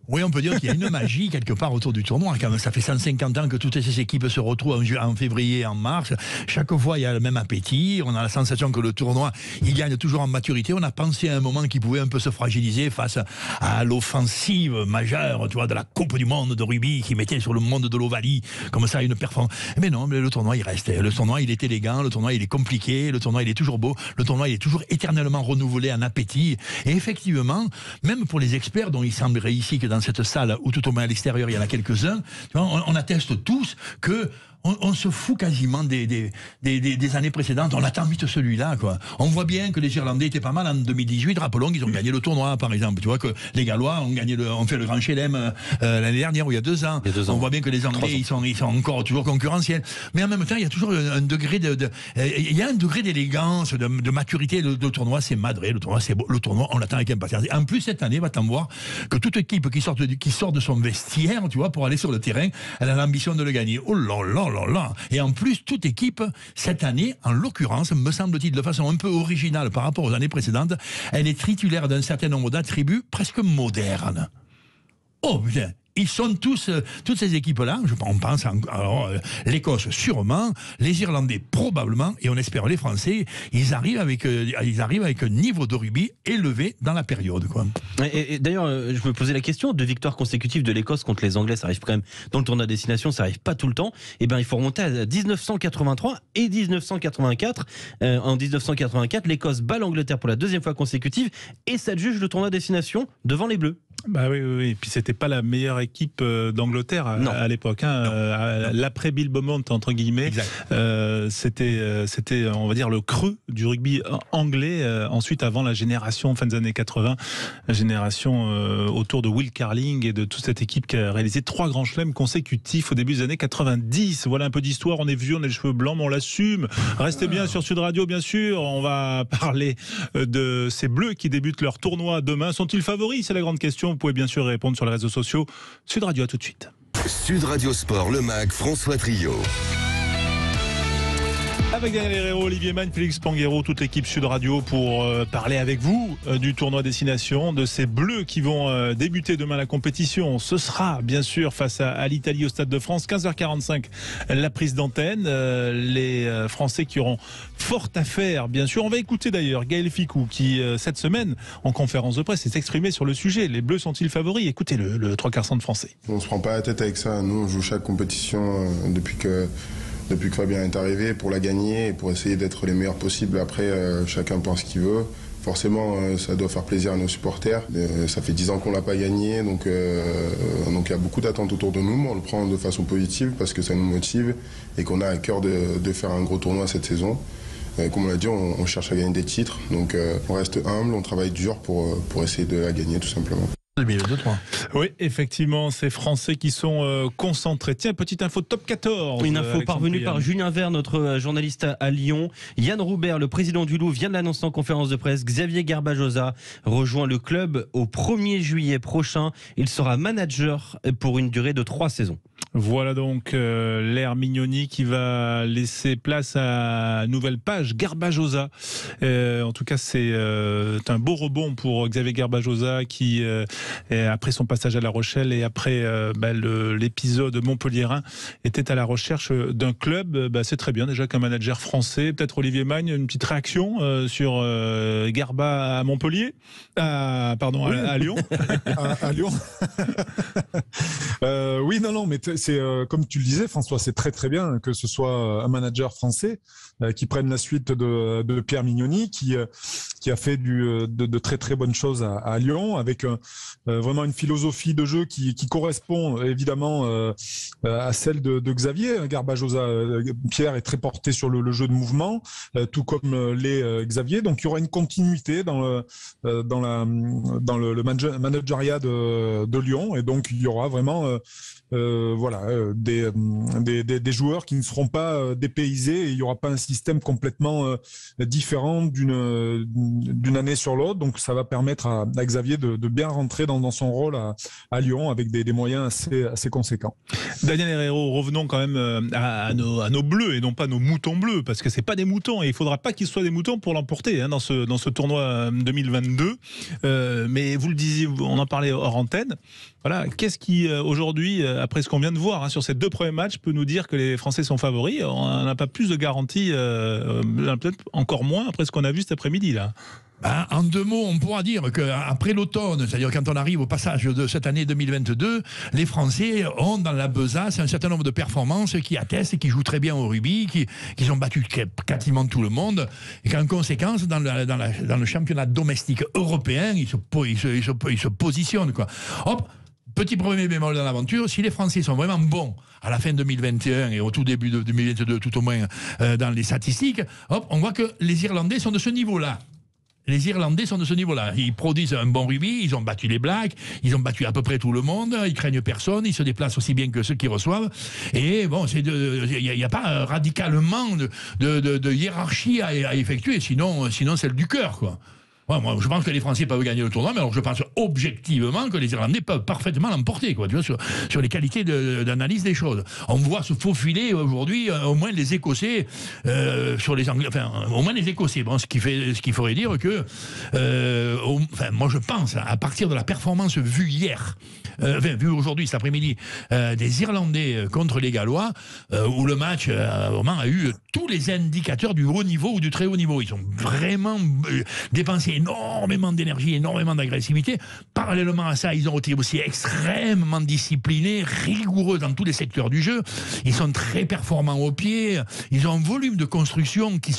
Oui, on peut dire qu'il y a une magie quelque part autour du tournoi. Quand même, ça fait 150 ans que toutes ces équipes se retrouvent en février, en mars. Chaque fois, il y a le même appétit. On a la sensation que le tournoi, il gagne toujours en maturité. On a pensé à un moment qu'il pouvait un peu se fragiliser face à l'offensive majeure, tu vois, de la Coupe du Monde de rugby qui mettait sur le monde de l'Ovalie comme ça une performance. Mais non, le tournoi, il reste. Le tournoi, il est élégant. Le tournoi, il est compliqué. Le tournoi, il est toujours beau. Le tournoi, il est toujours éternellement renouvelé en appétit. Et effectivement, même pour les experts dont il semblerait ici que dans cette salle, ou tout au moins à l'extérieur, il y en a quelques-uns, on atteste tous que on se fout quasiment des années précédentes. On attend vite celui-là, quoi. On voit bien que les Irlandais étaient pas mal en 2018. Rappelons qu'ils ont gagné le tournoi, par exemple. Tu vois que les Gallois ont fait le Grand Chelem l'année dernière, ou il y a 2 ans. On voit bien que les Anglais, ils sont encore toujours concurrentiels. Mais en même temps, il y a toujours un degré d'élégance, de maturité. Le tournoi, c'est madré. Le tournoi, c'est beau. Le tournoi, on l'attend avec impatience. En plus, cette année, va-t-en voir que toute équipe qui sort de son vestiaire, tu vois, pour aller sur le terrain, elle a l'ambition de le gagner. Oh là là. Et en plus, toute équipe, cette année, en l'occurrence, me semble-t-il, de façon un peu originale par rapport aux années précédentes, elle est titulaire d'un certain nombre d'attributs presque modernes. Oh putain! Ils sont toutes ces équipes-là, on pense, l'Écosse sûrement, les Irlandais probablement, et on espère les Français, ils arrivent avec un niveau de rugby élevé dans la période, quoi. Et d'ailleurs, je me posais la question, 2 victoires consécutives de l'Écosse contre les Anglais, ça arrive quand même dans le tournoi destination, ça arrive pas tout le temps. Et ben, il faut remonter à 1983 et 1984. En 1984, l'Écosse bat l'Angleterre pour la 2e fois consécutive, et ça juge le tournoi destination devant les Bleus. Bah oui. Et puis c'était pas la meilleure équipe d'Angleterre à l'époque. L'après Bill Beaumont entre guillemets, c'était on va dire le creux du rugby anglais. Ensuite, avant la génération fin des années 80, la génération autour de Will Carling et de toute cette équipe qui a réalisé 3 grands chelems consécutifs au début des années 90. Voilà un peu d'histoire. On est vieux, on a les cheveux blancs, mais on l'assume. Restez bien sur Sud Radio, bien sûr. On va parler de ces Bleus qui débutent leur tournoi demain. Sont-ils favoris? C'est la grande question. Vous pouvez bien sûr répondre sur les réseaux sociaux. Sud Radio, à tout de suite. Sud Radio Sport, le MAG, François Trio. Avec Daniel Herrero, Olivier Magne, Félix Panguero, toute l'équipe Sud Radio pour parler avec vous du tournoi Destination, de ces Bleus qui vont débuter demain la compétition. Ce sera bien sûr face à l'Italie au Stade de France, 15h45 la prise d'antenne. Les Français qui auront fort à faire, bien sûr. On va écouter d'ailleurs Gaël Fickou qui cette semaine en conférence de presse s'est exprimé sur le sujet. Les Bleus sont-ils favoris? Écoutez-le, le 3/4 de français. On se prend pas la tête avec ça. Nous on joue chaque compétition depuis que Fabien est arrivé pour la gagner et pour essayer d'être les meilleurs possibles. Après, chacun pense ce qu'il veut. Forcément, ça doit faire plaisir à nos supporters. Ça fait 10 ans qu'on l'a pas gagné, donc il y a beaucoup d'attentes autour de nous. Mais on le prend de façon positive parce que ça nous motive et qu'on a à cœur de faire un gros tournoi cette saison. Comme on l'a dit, on cherche à gagner des titres. Donc on reste humble, on travaille dur pour essayer de la gagner tout simplement. Oui, effectivement, ces Français qui sont concentrés. Tiens, petite info de top 14. Une info parvenue par Julien Vert, notre journaliste à Lyon. Yann Roubert, le président du Loup, vient de l'annoncer en conférence de presse. Xavier Garbajosa rejoint le club au 1er juillet prochain. Il sera manager pour une durée de 3 saisons. Voilà donc l'ère Mignoni qui va laisser place à une nouvelle page, Garbajosa. En tout cas, c'est un beau rebond pour Xavier Garbajosa qui, après son passage à La Rochelle et après l'épisode montpelliérain, était à la recherche d'un club. C'est très bien déjà qu'un manager français. Peut-être Olivier Magne, une petite réaction sur Garba à Montpellier, à Lyon. à Lyon. Oui, non, mais c'est comme tu le disais, François, c'est très très bien que ce soit un manager français qui prenne la suite de Pierre Mignoni, qui a fait de très très bonnes choses à Lyon, avec vraiment une philosophie de jeu qui correspond évidemment à celle de Xavier Garbajosa. Pierre est très porté sur le jeu de mouvement, tout comme l'est Xavier. Donc il y aura une continuité dans le manageriat de Lyon, et donc il y aura vraiment des joueurs qui ne seront pas dépaysés, et il n'y aura pas un système complètement différent d'une année sur l'autre. Donc ça va permettre à Xavier de bien rentrer dans son rôle à Lyon avec des moyens assez conséquents. Daniel Herrero, revenons quand même à nos bleus et non pas nos moutons bleus, parce que c'est pas des moutons et il faudra pas qu'ils soient des moutons pour l'emporter dans ce tournoi 2022. Mais vous le disiez, on en parlait hors antenne. Voilà, qu'est-ce qui aujourd'hui, après ce qu'on vient de voir sur ces 2 premiers matchs, peut nous dire que les Français sont favoris? On n'a pas plus de garantie, peut-être encore moins après ce qu'on a vu cet après-midi là. En 2 mots, on pourra dire qu'après l'automne, c'est-à-dire quand on arrive au passage de cette année 2022, les Français ont dans la besace un certain nombre de performances qui attestent, qui jouent très bien au rugby, qui ont battu quasiment tout le monde, et qu'en conséquence, dans le championnat domestique européen, ils se positionnent, quoi. Hop, petit premier bémol dans l'aventure, si les Français sont vraiment bons à la fin 2021 et au tout début de 2022, tout au moins dans les statistiques, hop, on voit que les Irlandais sont de ce niveau-là. Les Irlandais sont de ce niveau-là. Ils produisent un bon rugby, ils ont battu les Blacks, ils ont battu à peu près tout le monde, ils craignent personne, ils se déplacent aussi bien que ceux qui reçoivent. Et bon, il n'y a pas radicalement de hiérarchie à effectuer, sinon celle du cœur, quoi. Ouais, moi, je pense que les Français peuvent gagner le tournoi, mais alors je pense objectivement que les Irlandais peuvent parfaitement l'emporter, quoi, tu vois, sur les qualités d'analyse des choses. On voit se faufiler aujourd'hui au moins les Écossais sur les Anglais, enfin au moins les Écossais. Bon, ce qui ferait dire que, moi je pense à partir de la performance vue hier, vue aujourd'hui cet après-midi, des Irlandais contre les Gallois, où le match vraiment a eu tous les indicateurs du haut niveau ou du très haut niveau. Ils ont vraiment dépensé énormément d'énergie, énormément d'agressivité. Parallèlement à ça, ils ont été aussi extrêmement disciplinés, rigoureux dans tous les secteurs du jeu. Ils sont très performants au pied. Ils ont un volume de construction qui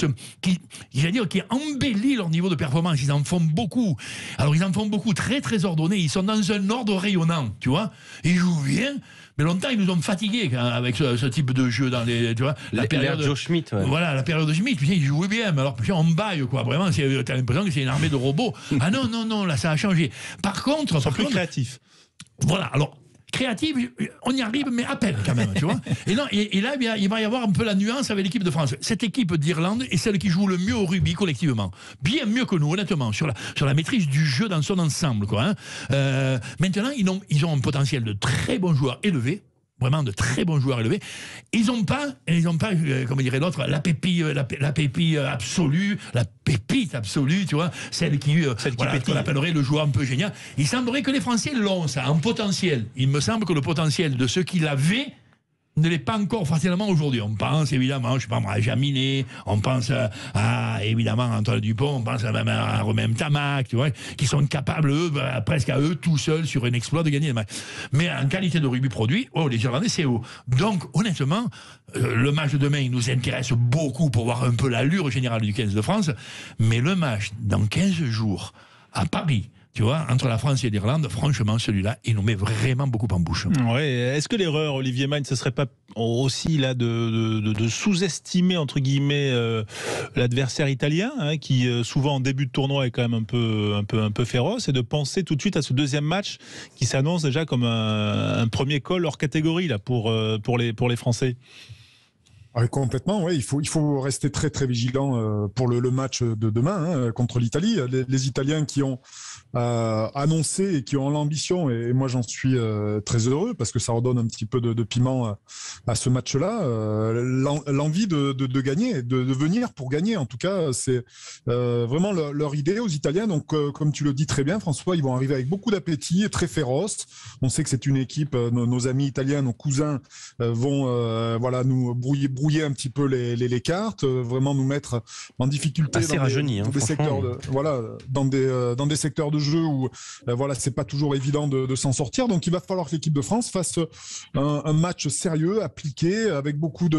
embellit leur niveau de performance. Ils en font beaucoup. Alors, ils en font beaucoup très, très ordonnés. Ils sont dans un ordre rayonnant, tu vois. Ils jouent bien. Mais longtemps, ils nous ont fatigués avec ce type de jeu dans les, tu vois, la période Joe Schmidt. Ouais. Voilà, la période de Schmidt. Putain, ils jouaient bien, mais alors putain, on baille, quoi. Vraiment, t'as l'impression que c'est une armée de robots. Ah non, là, ça a changé. Par contre, ils sont plus créatifs. Voilà, alors. Créative, on y arrive, mais à peine quand même, tu vois. Et là, il va y avoir un peu la nuance avec l'équipe de France. Cette équipe d'Irlande est celle qui joue le mieux au rugby collectivement. Bien mieux que nous, honnêtement, sur la maîtrise du jeu dans son ensemble, quoi. Maintenant, ils ont un potentiel de très bons joueurs élevés. Vraiment de très bons joueurs élevés. Ils n'ont pas, comme dirait l'autre, la pépite absolue, tu vois, celle qui qu'on appellerait le joueur un peu génial. Il semblerait que les Français l'ont, ça, en potentiel. Il me semble que le potentiel de ceux qui l'avaient ne l'est pas encore facilement aujourd'hui. On pense évidemment, je sais pas moi, à Jaminet, on pense à évidemment Antoine Dupont, on pense même à Romain Tamac, tu vois, qui sont capables, eux, presque à eux tout seuls sur un exploit de gagner le match. Mais en qualité de rugby produit, les Irlandais c'est haut. Donc honnêtement, le match de demain il nous intéresse beaucoup pour voir un peu l'allure générale du 15 de France, mais le match dans 15 jours à Paris, tu vois, entre la France et l'Irlande, franchement, celui-là, il nous met vraiment beaucoup en bouche. Ouais. Est-ce que l'erreur, Olivier Magne, ce serait pas aussi là de sous-estimer entre guillemets l'adversaire italien, qui souvent en début de tournoi est quand même un peu féroce, et de penser tout de suite à ce deuxième match qui s'annonce déjà comme un premier call hors catégorie là pour les Français? Ah, complètement, oui. Il faut rester très très vigilant pour le match de demain contre l'Italie. Les Italiens qui ont annoncé et qui ont l'ambition, et moi j'en suis très heureux parce que ça redonne un petit peu de piment à ce match-là. L'envie de gagner, de venir pour gagner. En tout cas, c'est vraiment leur idée aux Italiens. Donc, comme tu le dis très bien, François, ils vont arriver avec beaucoup d'appétit, très féroces. On sait que c'est une équipe. Nos amis italiens, nos cousins vont nous brouiller un petit peu les cartes, vraiment nous mettre en difficulté dans des secteurs dans des secteurs de jeu où c'est pas toujours évident de s'en sortir. Donc il va falloir que l'équipe de France fasse un match sérieux, appliqué, avec beaucoup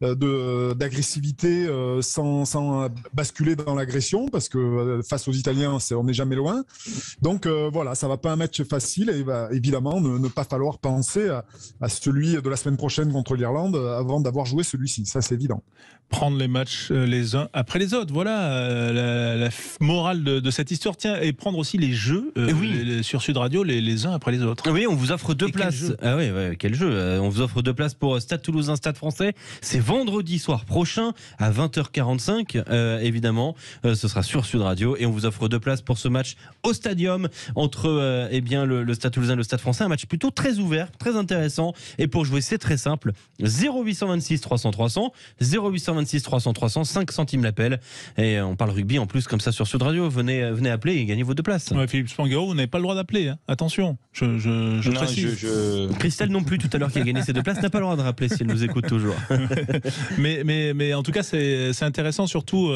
d'agressivité, sans basculer dans l'agression, parce que face aux Italiens, on n'est jamais loin. Donc ça va pas un match facile, et il va évidemment ne pas falloir penser à celui de la semaine prochaine contre l'Irlande avant d'avoir joué celui-ci. Ça, c'est évident. Prendre les matchs les uns après les autres. Voilà la morale de cette histoire. Tiens, et prendre aussi les jeux sur Sud Radio, les uns après les autres. Oui, on vous offre 2 places. Quel jeu. On vous offre 2 places pour Stade Toulousain, Stade Français. C'est vendredi soir prochain à 20h45. Évidemment, ce sera sur Sud Radio. Et on vous offre 2 places pour ce match au Stadium entre le Stade Toulousain et le Stade Français. Un match plutôt très ouvert, très intéressant. Et pour jouer, c'est très simple. 0826 300 300, 0826 300 300, 5 centimes l'appel. Et on parle rugby en plus comme ça sur Sud Radio. Venez appeler et gagnez vos 2 places. Ouais, Philippe Spanghero, vous n'avez pas le droit d'appeler. Attention, je précise. Christelle non plus tout à l'heure qui a gagné ces 2 places n'a pas le droit de rappeler si elle nous écoute toujours. mais en tout cas c'est intéressant, surtout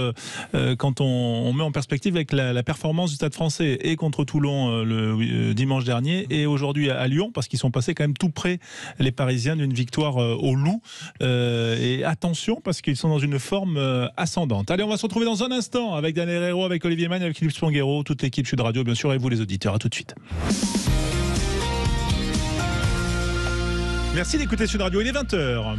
quand on met en perspective avec la performance du Stade Français et contre Toulon le dimanche dernier et aujourd'hui à Lyon, parce qu'ils sont passés quand même tout près, les Parisiens, d'une victoire au Loup. Et attention, parce qu'ils sont dans une forme ascendante. Allez, on va se retrouver dans un instant avec Daniel Hérault, avec Olivier Magne, avec Philippe Spanghero, toute l'équipe Sud Radio, bien sûr, et vous les auditeurs. À tout de suite. Merci d'écouter Sud Radio, il est 20h.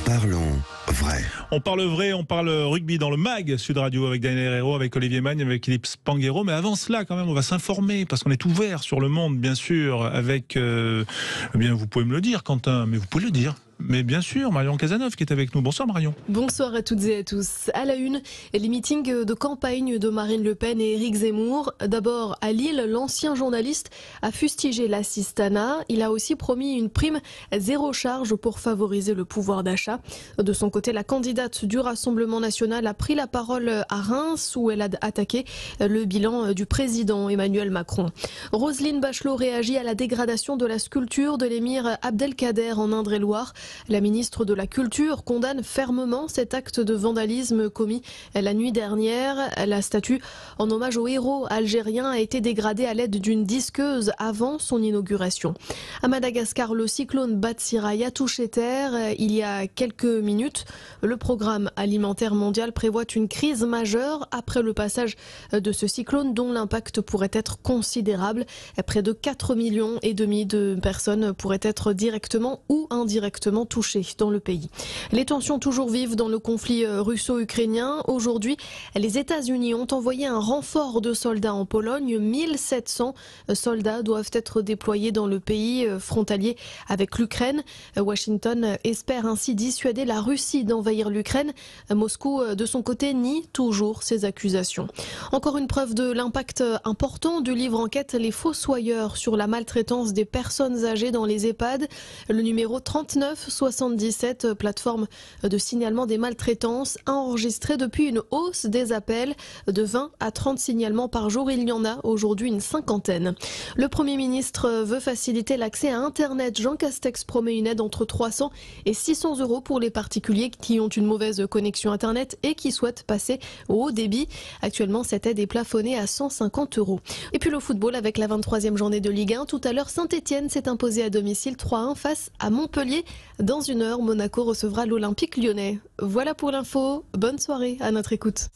Parlons vrai. On parle vrai, on parle rugby dans le MAG Sud Radio avec Daniel Hérault, avec Olivier Magne, avec Philippe Spanghero. Mais avant cela, quand même, on va s'informer parce qu'on est ouvert sur le monde, bien sûr, avec... vous pouvez me le dire, Quentin, mais vous pouvez le dire. Mais bien sûr, Marion Cazeneuve qui est avec nous. Bonsoir Marion. Bonsoir à toutes et à tous. À la une, les meetings de campagne de Marine Le Pen et Éric Zemmour. D'abord à Lille, l'ancien journaliste a fustigé l'assistanat. Il a aussi promis une prime 0 charge pour favoriser le pouvoir d'achat. De son côté, la candidate du Rassemblement national a pris la parole à Reims où elle a attaqué le bilan du président Emmanuel Macron. Roselyne Bachelot réagit à la dégradation de la sculpture de l'émir Abdelkader en Indre-et-Loire. La ministre de la Culture condamne fermement cet acte de vandalisme commis la nuit dernière. La statue en hommage au héros algérien a été dégradée à l'aide d'une disqueuse avant son inauguration. À Madagascar, le cyclone Batsirai a touché terre il y a quelques minutes. Le programme alimentaire mondial prévoit une crise majeure après le passage de ce cyclone dont l'impact pourrait être considérable. Près de 4,5 millions de personnes pourraient être directement ou indirectement touchées dans le pays. Les tensions toujours vives dans le conflit russo-ukrainien. Aujourd'hui, les États-Unis ont envoyé un renfort de soldats en Pologne. 1700 soldats doivent être déployés dans le pays frontalier avec l'Ukraine. Washington espère ainsi dissuader la Russie d'envahir l'Ukraine. Moscou, de son côté, nie toujours ces accusations. Encore une preuve de l'impact important du livre enquête Les Fossoyeurs sur la maltraitance des personnes âgées dans les EHPAD. Le numéro 3977, plateforme de signalement des maltraitances, a enregistré depuis une hausse des appels de 20 à 30 signalements par jour. Il y en a aujourd'hui une cinquantaine. Le Premier ministre veut faciliter l'accès à Internet. Jean Castex promet une aide entre 300 et 600 € pour les particuliers qui ont une mauvaise connexion Internet et qui souhaitent passer au haut débit. Actuellement, cette aide est plafonnée à 150 €. Et puis le football avec la 23e journée de Ligue 1. Tout à l'heure, Saint-Etienne s'est imposé à domicile 3-1 face à Montpellier. Dans une heure, Monaco recevra l'Olympique lyonnais. Voilà pour l'info. Bonne soirée à notre écoute.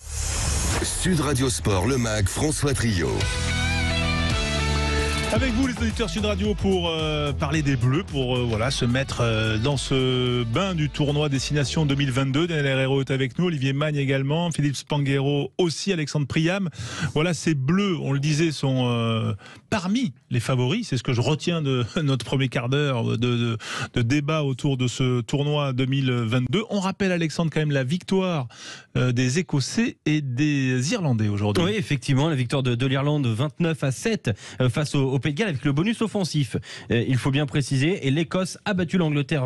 Sud Radio Sport, le MAG, François Trio. Avec vous les auditeurs Sud Radio pour parler des Bleus, pour se mettre dans ce bain du tournoi Destination 2022. Daniel Herrero est avec nous, Olivier Magne également, Philippe Spanghero aussi, Alexandre Priam. Voilà, ces Bleus, on le disait, sont parmi les favoris. C'est ce que je retiens de notre premier quart d'heure de débat autour de ce tournoi 2022. On rappelle, Alexandre, quand même la victoire des Écossais et des Irlandais aujourd'hui. Oui, effectivement, la victoire de l'Irlande 29-7 face au Pays de Galles avec le bonus offensif. Il faut bien préciser. Et l'Écosse a battu l'Angleterre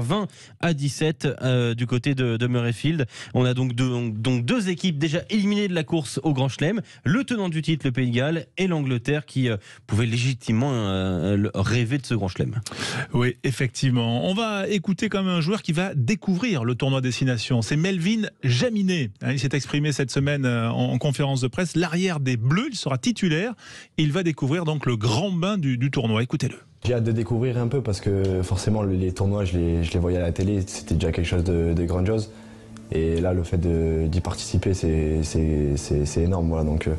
20-17 du côté de Murrayfield. On a donc deux équipes déjà éliminées de la course au Grand Chelem. Le tenant du titre, le Pays de Galles, et l'Angleterre qui pouvait légitimement rêver de ce Grand Chelem. Oui, effectivement. On va écouter quand même un joueur qui va découvrir le tournoi Destination. C'est Melvin Jaminet. Il s'est exprimé cette semaine en conférence de presse. L'arrière des Bleus, il sera titulaire. Il va découvrir donc le grand bain du tournoi. Écoutez-le. J'ai hâte de découvrir un peu parce que forcément les tournois, je les voyais à la télé, c'était déjà quelque chose de grandiose. Et là, le fait d'y participer, c'est énorme. Voilà. Donc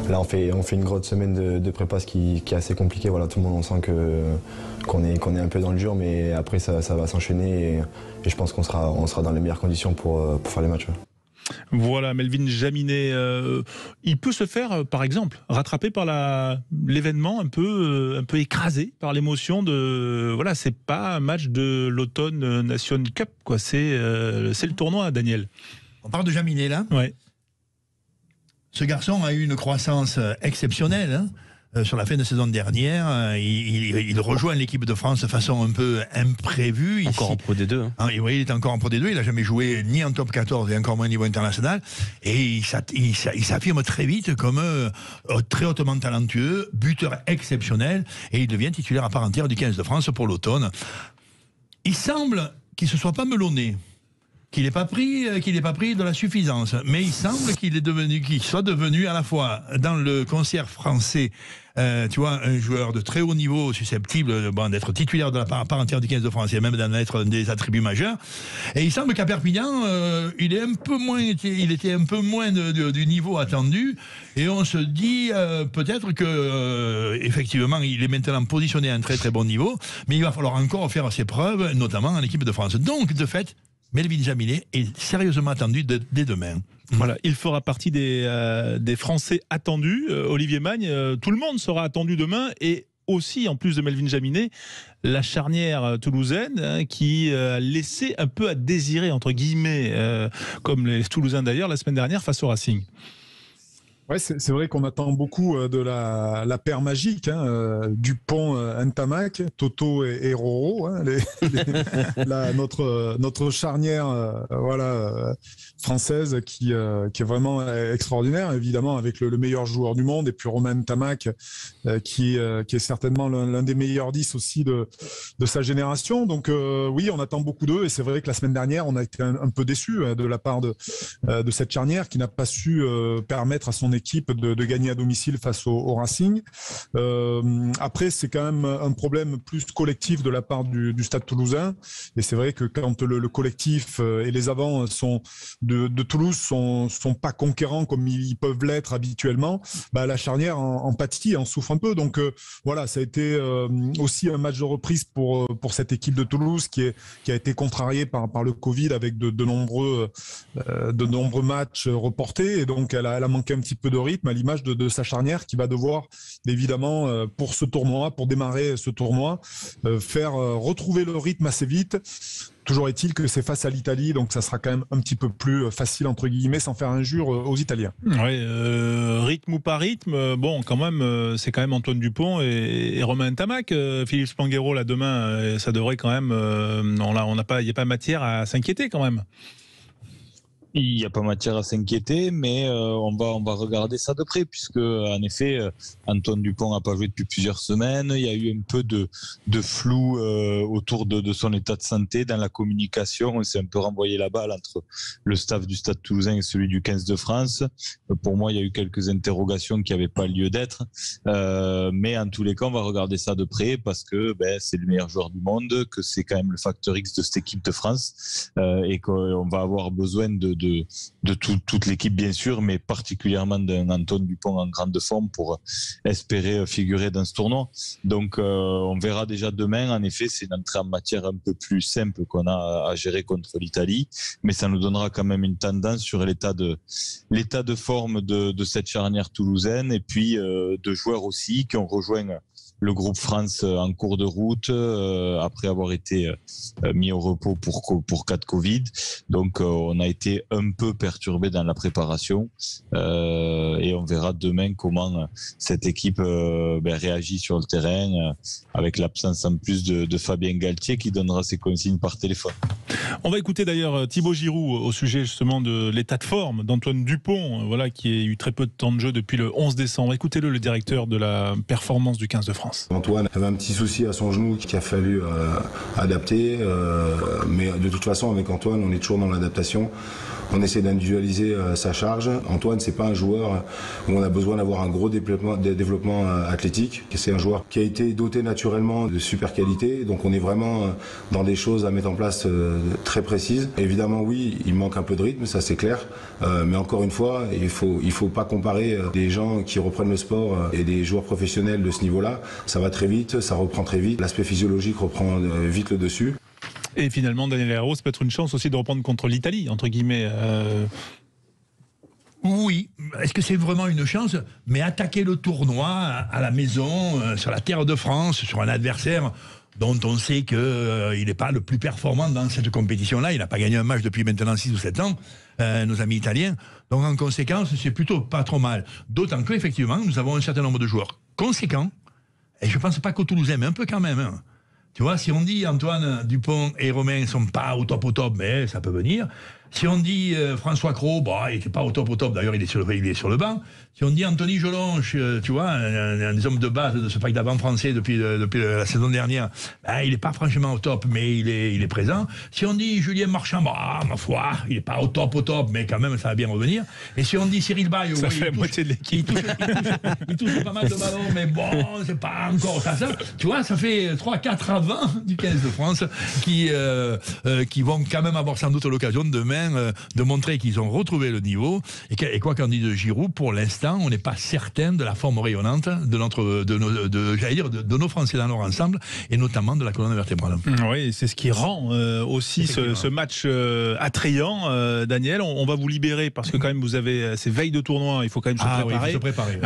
là, on fait une grosse semaine de prépa, ce qui est assez compliqué. Voilà, tout le monde, on sent qu'on est un peu dans le dur, mais après, ça va s'enchaîner. Et je pense qu'on sera dans les meilleures conditions pour faire les matchs. Voilà, Melvin Jaminet, il peut se faire, par exemple, rattraper par l'événement, un peu écrasé par l'émotion de. Voilà, c'est pas un match de l'Automne Nation Cup, quoi. C'est le tournoi, Daniel. On parle de Jaminet là. Ouais. Ce garçon a eu une croissance exceptionnelle. Hein. Sur la fin de saison dernière, il rejoint l'équipe de France de façon un peu imprévue. Encore en Pro D2. Hein. Ah, oui, il est encore en Pro D2, il n'a jamais joué ni en top 14 et encore moins au niveau international. Et il s'affirme très vite comme très hautement talentueux, buteur exceptionnel, et il devient titulaire à part entière du 15 de France pour l'automne. Il semble qu'il ne se soit pas melonné. Qu'il n'ait pas pris de la suffisance, mais il semble qu'il soit devenu à la fois dans le concert français, tu vois, un joueur de très haut niveau susceptible d'être titulaire de la part entière du 15 de France et même d'en être un des attributs majeurs. Et il semble qu'à Perpignan, il était un peu moins du niveau attendu. Et on se dit peut-être que effectivement, il est maintenant positionné à un très très bon niveau, mais il va falloir encore faire ses preuves, notamment en équipe de France. Donc, de fait, Melvin Jaminet est sérieusement attendu dès demain. Voilà, il fera partie des Français attendus. Olivier Magne, tout le monde sera attendu demain et aussi, en plus de Melvin Jaminet, la charnière toulousaine qui a laissé un peu à désirer, entre guillemets, comme les Toulousains d'ailleurs, la semaine dernière face au Racing. Ouais, c'est vrai qu'on attend beaucoup de la paire magique, Dupont, Ntamak, Toto et Roro, notre charnière, française qui est vraiment extraordinaire, évidemment avec le meilleur joueur du monde, et puis Romain Ntamak qui est certainement l'un des meilleurs 10 aussi de sa génération. Donc oui, on attend beaucoup d'eux, et c'est vrai que la semaine dernière, on a été un peu déçus de la part de cette charnière qui n'a pas su permettre à son équipe de gagner à domicile face au Racing. Après, c'est quand même un problème plus collectif de la part du Stade Toulousain, et c'est vrai que quand le collectif et les avants de Toulouse sont pas conquérants comme ils peuvent l'être habituellement, la charnière en pâtit, en souffre un peu. Donc voilà, ça a été aussi un match de reprise pour cette équipe de Toulouse qui a été contrariée par le Covid avec de nombreux matchs reportés, et donc elle a manqué un petit peu de rythme, à l'image de sa charnière qui va devoir évidemment pour démarrer ce tournoi faire retrouver le rythme assez vite. Toujours est-il que c'est face à l'Italie, donc ça sera quand même un petit peu plus facile entre guillemets, sans faire injure aux Italiens. Oui, rythme ou pas rythme, bon quand même c'est quand même Antoine Dupont et Romain Ntamak. Philippe Spanghero là demain, ça devrait quand même, il n'y a pas matière à s'inquiéter quand même. Il n'y a pas matière à s'inquiéter, mais on va regarder ça de près, puisque en effet, Antoine Dupont n'a pas joué depuis plusieurs semaines. Il y a eu un peu de flou autour de son état de santé dans la communication. On s'est un peu renvoyé la balle entre le staff du Stade Toulousain et celui du 15 de France. Pour moi, il y a eu quelques interrogations qui n'avaient pas lieu d'être. Mais en tous les cas, on va regarder ça de près, parce que c'est le meilleur joueur du monde, que c'est quand même le facteur X de cette équipe de France, et qu'on va avoir besoin de toute l'équipe bien sûr, mais particulièrement d'un Antoine Dupont en grande forme pour espérer figurer dans ce tournoi. Donc on verra déjà demain. En effet, c'est une entrée en matière un peu plus simple qu'on a à gérer contre l'Italie, mais ça nous donnera quand même une tendance sur l'état de forme de cette charnière toulousaine, et puis de joueurs aussi qui ont rejoint le groupe France en cours de route après avoir été mis au repos pour cas de Covid. Donc on a été un peu perturbé dans la préparation, et on verra demain comment cette équipe réagit sur le terrain, avec l'absence en plus de Fabien Galtier qui donnera ses consignes par téléphone. On va écouter d'ailleurs Thibaut Giroud au sujet justement de l'état de forme d'Antoine Dupont, qui a eu très peu de temps de jeu depuis le 11 décembre. Écoutez-le, le directeur de la performance du 15 de France. Antoine avait un petit souci à son genou qu'il a fallu adapter, mais de toute façon avec Antoine on est toujours dans l'adaptation. On essaie d'individualiser sa charge. Antoine, c'est pas un joueur où on a besoin d'avoir un gros développement athlétique. C'est un joueur qui a été doté naturellement de super qualité. Donc on est vraiment dans des choses à mettre en place très précises. Évidemment, oui, il manque un peu de rythme, ça c'est clair. Mais encore une fois, il faut pas comparer des gens qui reprennent le sport et des joueurs professionnels de ce niveau-là. Ça va très vite, ça reprend très vite. L'aspect physiologique reprend vite le dessus. Et finalement, Daniel Herrero, ça peut être une chance aussi de reprendre contre l'Italie, entre guillemets. Oui, est-ce que c'est vraiment une chance? Mais attaquer le tournoi à la maison, sur la terre de France, sur un adversaire dont on sait qu'il n'est pas le plus performant dans cette compétition-là, il n'a pas gagné un match depuis maintenant 6 ou 7 ans, nos amis italiens. Donc en conséquence, c'est plutôt pas trop mal. D'autant qu'effectivement, nous avons un certain nombre de joueurs conséquents, et je ne pense pas qu'au Toulousain, mais un peu quand même, hein. Tu vois, si on dit Antoine Dupont et Romain ne sont pas au top, mais ça peut venir. Si on dit François Cros, il n'était pas au top, d'ailleurs il est sur le banc. Si on dit Anthony Jolonche, tu vois, un des hommes de base de ce pack d'avant français depuis la saison dernière, il n'est pas franchement au top, mais il est présent. Si on dit Julien Marchand, ma foi, il n'est pas au top, mais quand même ça va bien revenir. Et si on dit Cyril Bayo, ça fait la moitié de l'équipe. Il touche pas mal de ballons, mais bon, c'est pas encore ça. Tu vois, ça fait 3-4 avant du 15 de France qui vont quand même avoir sans doute l'occasion demain de montrer qu'ils ont retrouvé le niveau. Et quoi qu'en dise de Giroud, pour l'instant, on n'est pas certain de la forme rayonnante de nos Français dans leur ensemble, et notamment de la colonne vertébrale. Oui, c'est ce qui rend aussi ce match attrayant. Daniel, on va vous libérer parce que quand même vous avez ces veilles de tournoi, il faut quand même se préparer. Oui, il faut se préparer.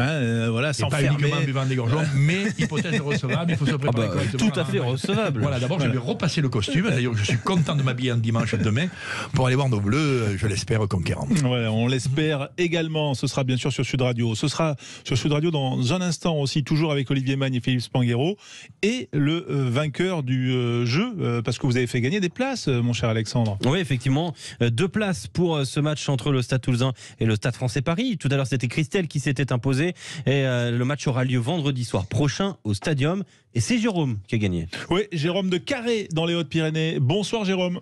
Voilà, sans pas uniquement buvant des gorgeons, mais hypothèse recevable, il faut se préparer. Tout à fait recevable. recevable. Voilà, d'abord, je vais repasser le costume. D'ailleurs, je suis content de m'habiller un dimanche demain pour aller voir nos Bleus, je l'espère, conquérants. Ouais, on l'espère également. Ce sera bien sûr sur Sud Radio. Ce sera sur Sud Radio dans un instant aussi, toujours avec Olivier Magne et Philippe Spanghero. Et le vainqueur du jeu, parce que vous avez fait gagner des places, mon cher Alexandre. Oui, effectivement. 2 places pour ce match entre le Stade Toulousain et le Stade Français Paris. Tout à l'heure, c'était Christelle qui s'était imposée. Et le match aura lieu vendredi soir prochain au Stadium. Et c'est Jérôme qui a gagné. Oui, Jérôme de Carré dans les Hautes-Pyrénées. Bonsoir Jérôme.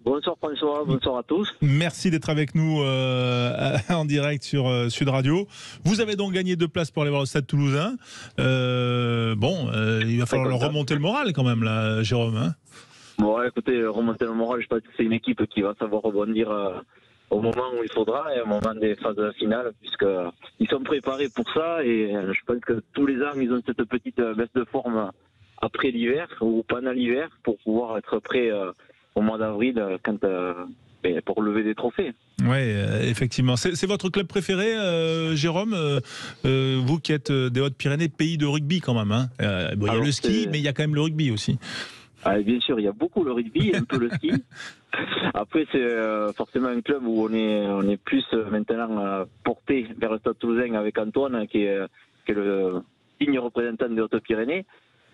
Bonsoir François, bonsoir à tous. Merci d'être avec nous en direct sur Sud Radio. Vous avez donc gagné 2 places pour aller voir le Stade Toulousain. Il va falloir leur remonter le moral quand même là, Jérôme. Hein. Bon, écoutez, remonter le moral, je pense que c'est une équipe qui va savoir rebondir au moment où il faudra et au moment des phases finales, puisqu'ils sont préparés pour ça et je pense que tous les ans, ils ont cette petite baisse de forme après l'hiver ou pendant l'hiver pour pouvoir être prêts au mois d'avril pour lever des trophées. Oui, effectivement. C'est votre club préféré, Jérôme, vous qui êtes des Hautes-Pyrénées, pays de rugby quand même. Hein. Il y a le ski, mais il y a quand même le rugby aussi. Bien sûr, il y a beaucoup le rugby, un peu le ski. Après, c'est forcément un club où on est plus maintenant porté vers le Stade Toulousain avec Antoine, qui est le digne représentant des Hautes-Pyrénées,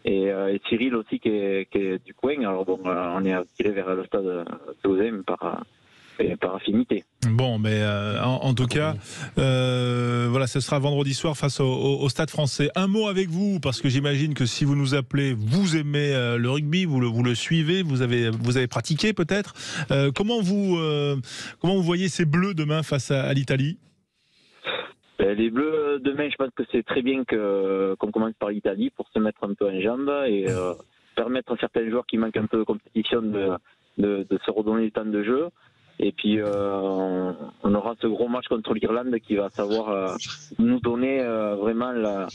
et Cyril aussi qui est du coin. Alors bon, on est attiré vers le Stade Toulousain par affinité. Bon, mais en tout cas, voilà, ce sera vendredi soir face au Stade Français. Un mot avec vous, parce que j'imagine que si vous nous appelez, vous aimez le rugby, vous le suivez, vous avez pratiqué peut-être. Comment vous voyez ces Bleus demain face à l'Italie? Les Bleus demain, je pense que c'est très bien qu'on commence par l'Italie pour se mettre un peu en jambes et permettre à certains joueurs qui manquent un peu de compétition de se redonner du temps de jeu. Et puis on aura ce gros match contre l'Irlande qui va savoir nous donner vraiment la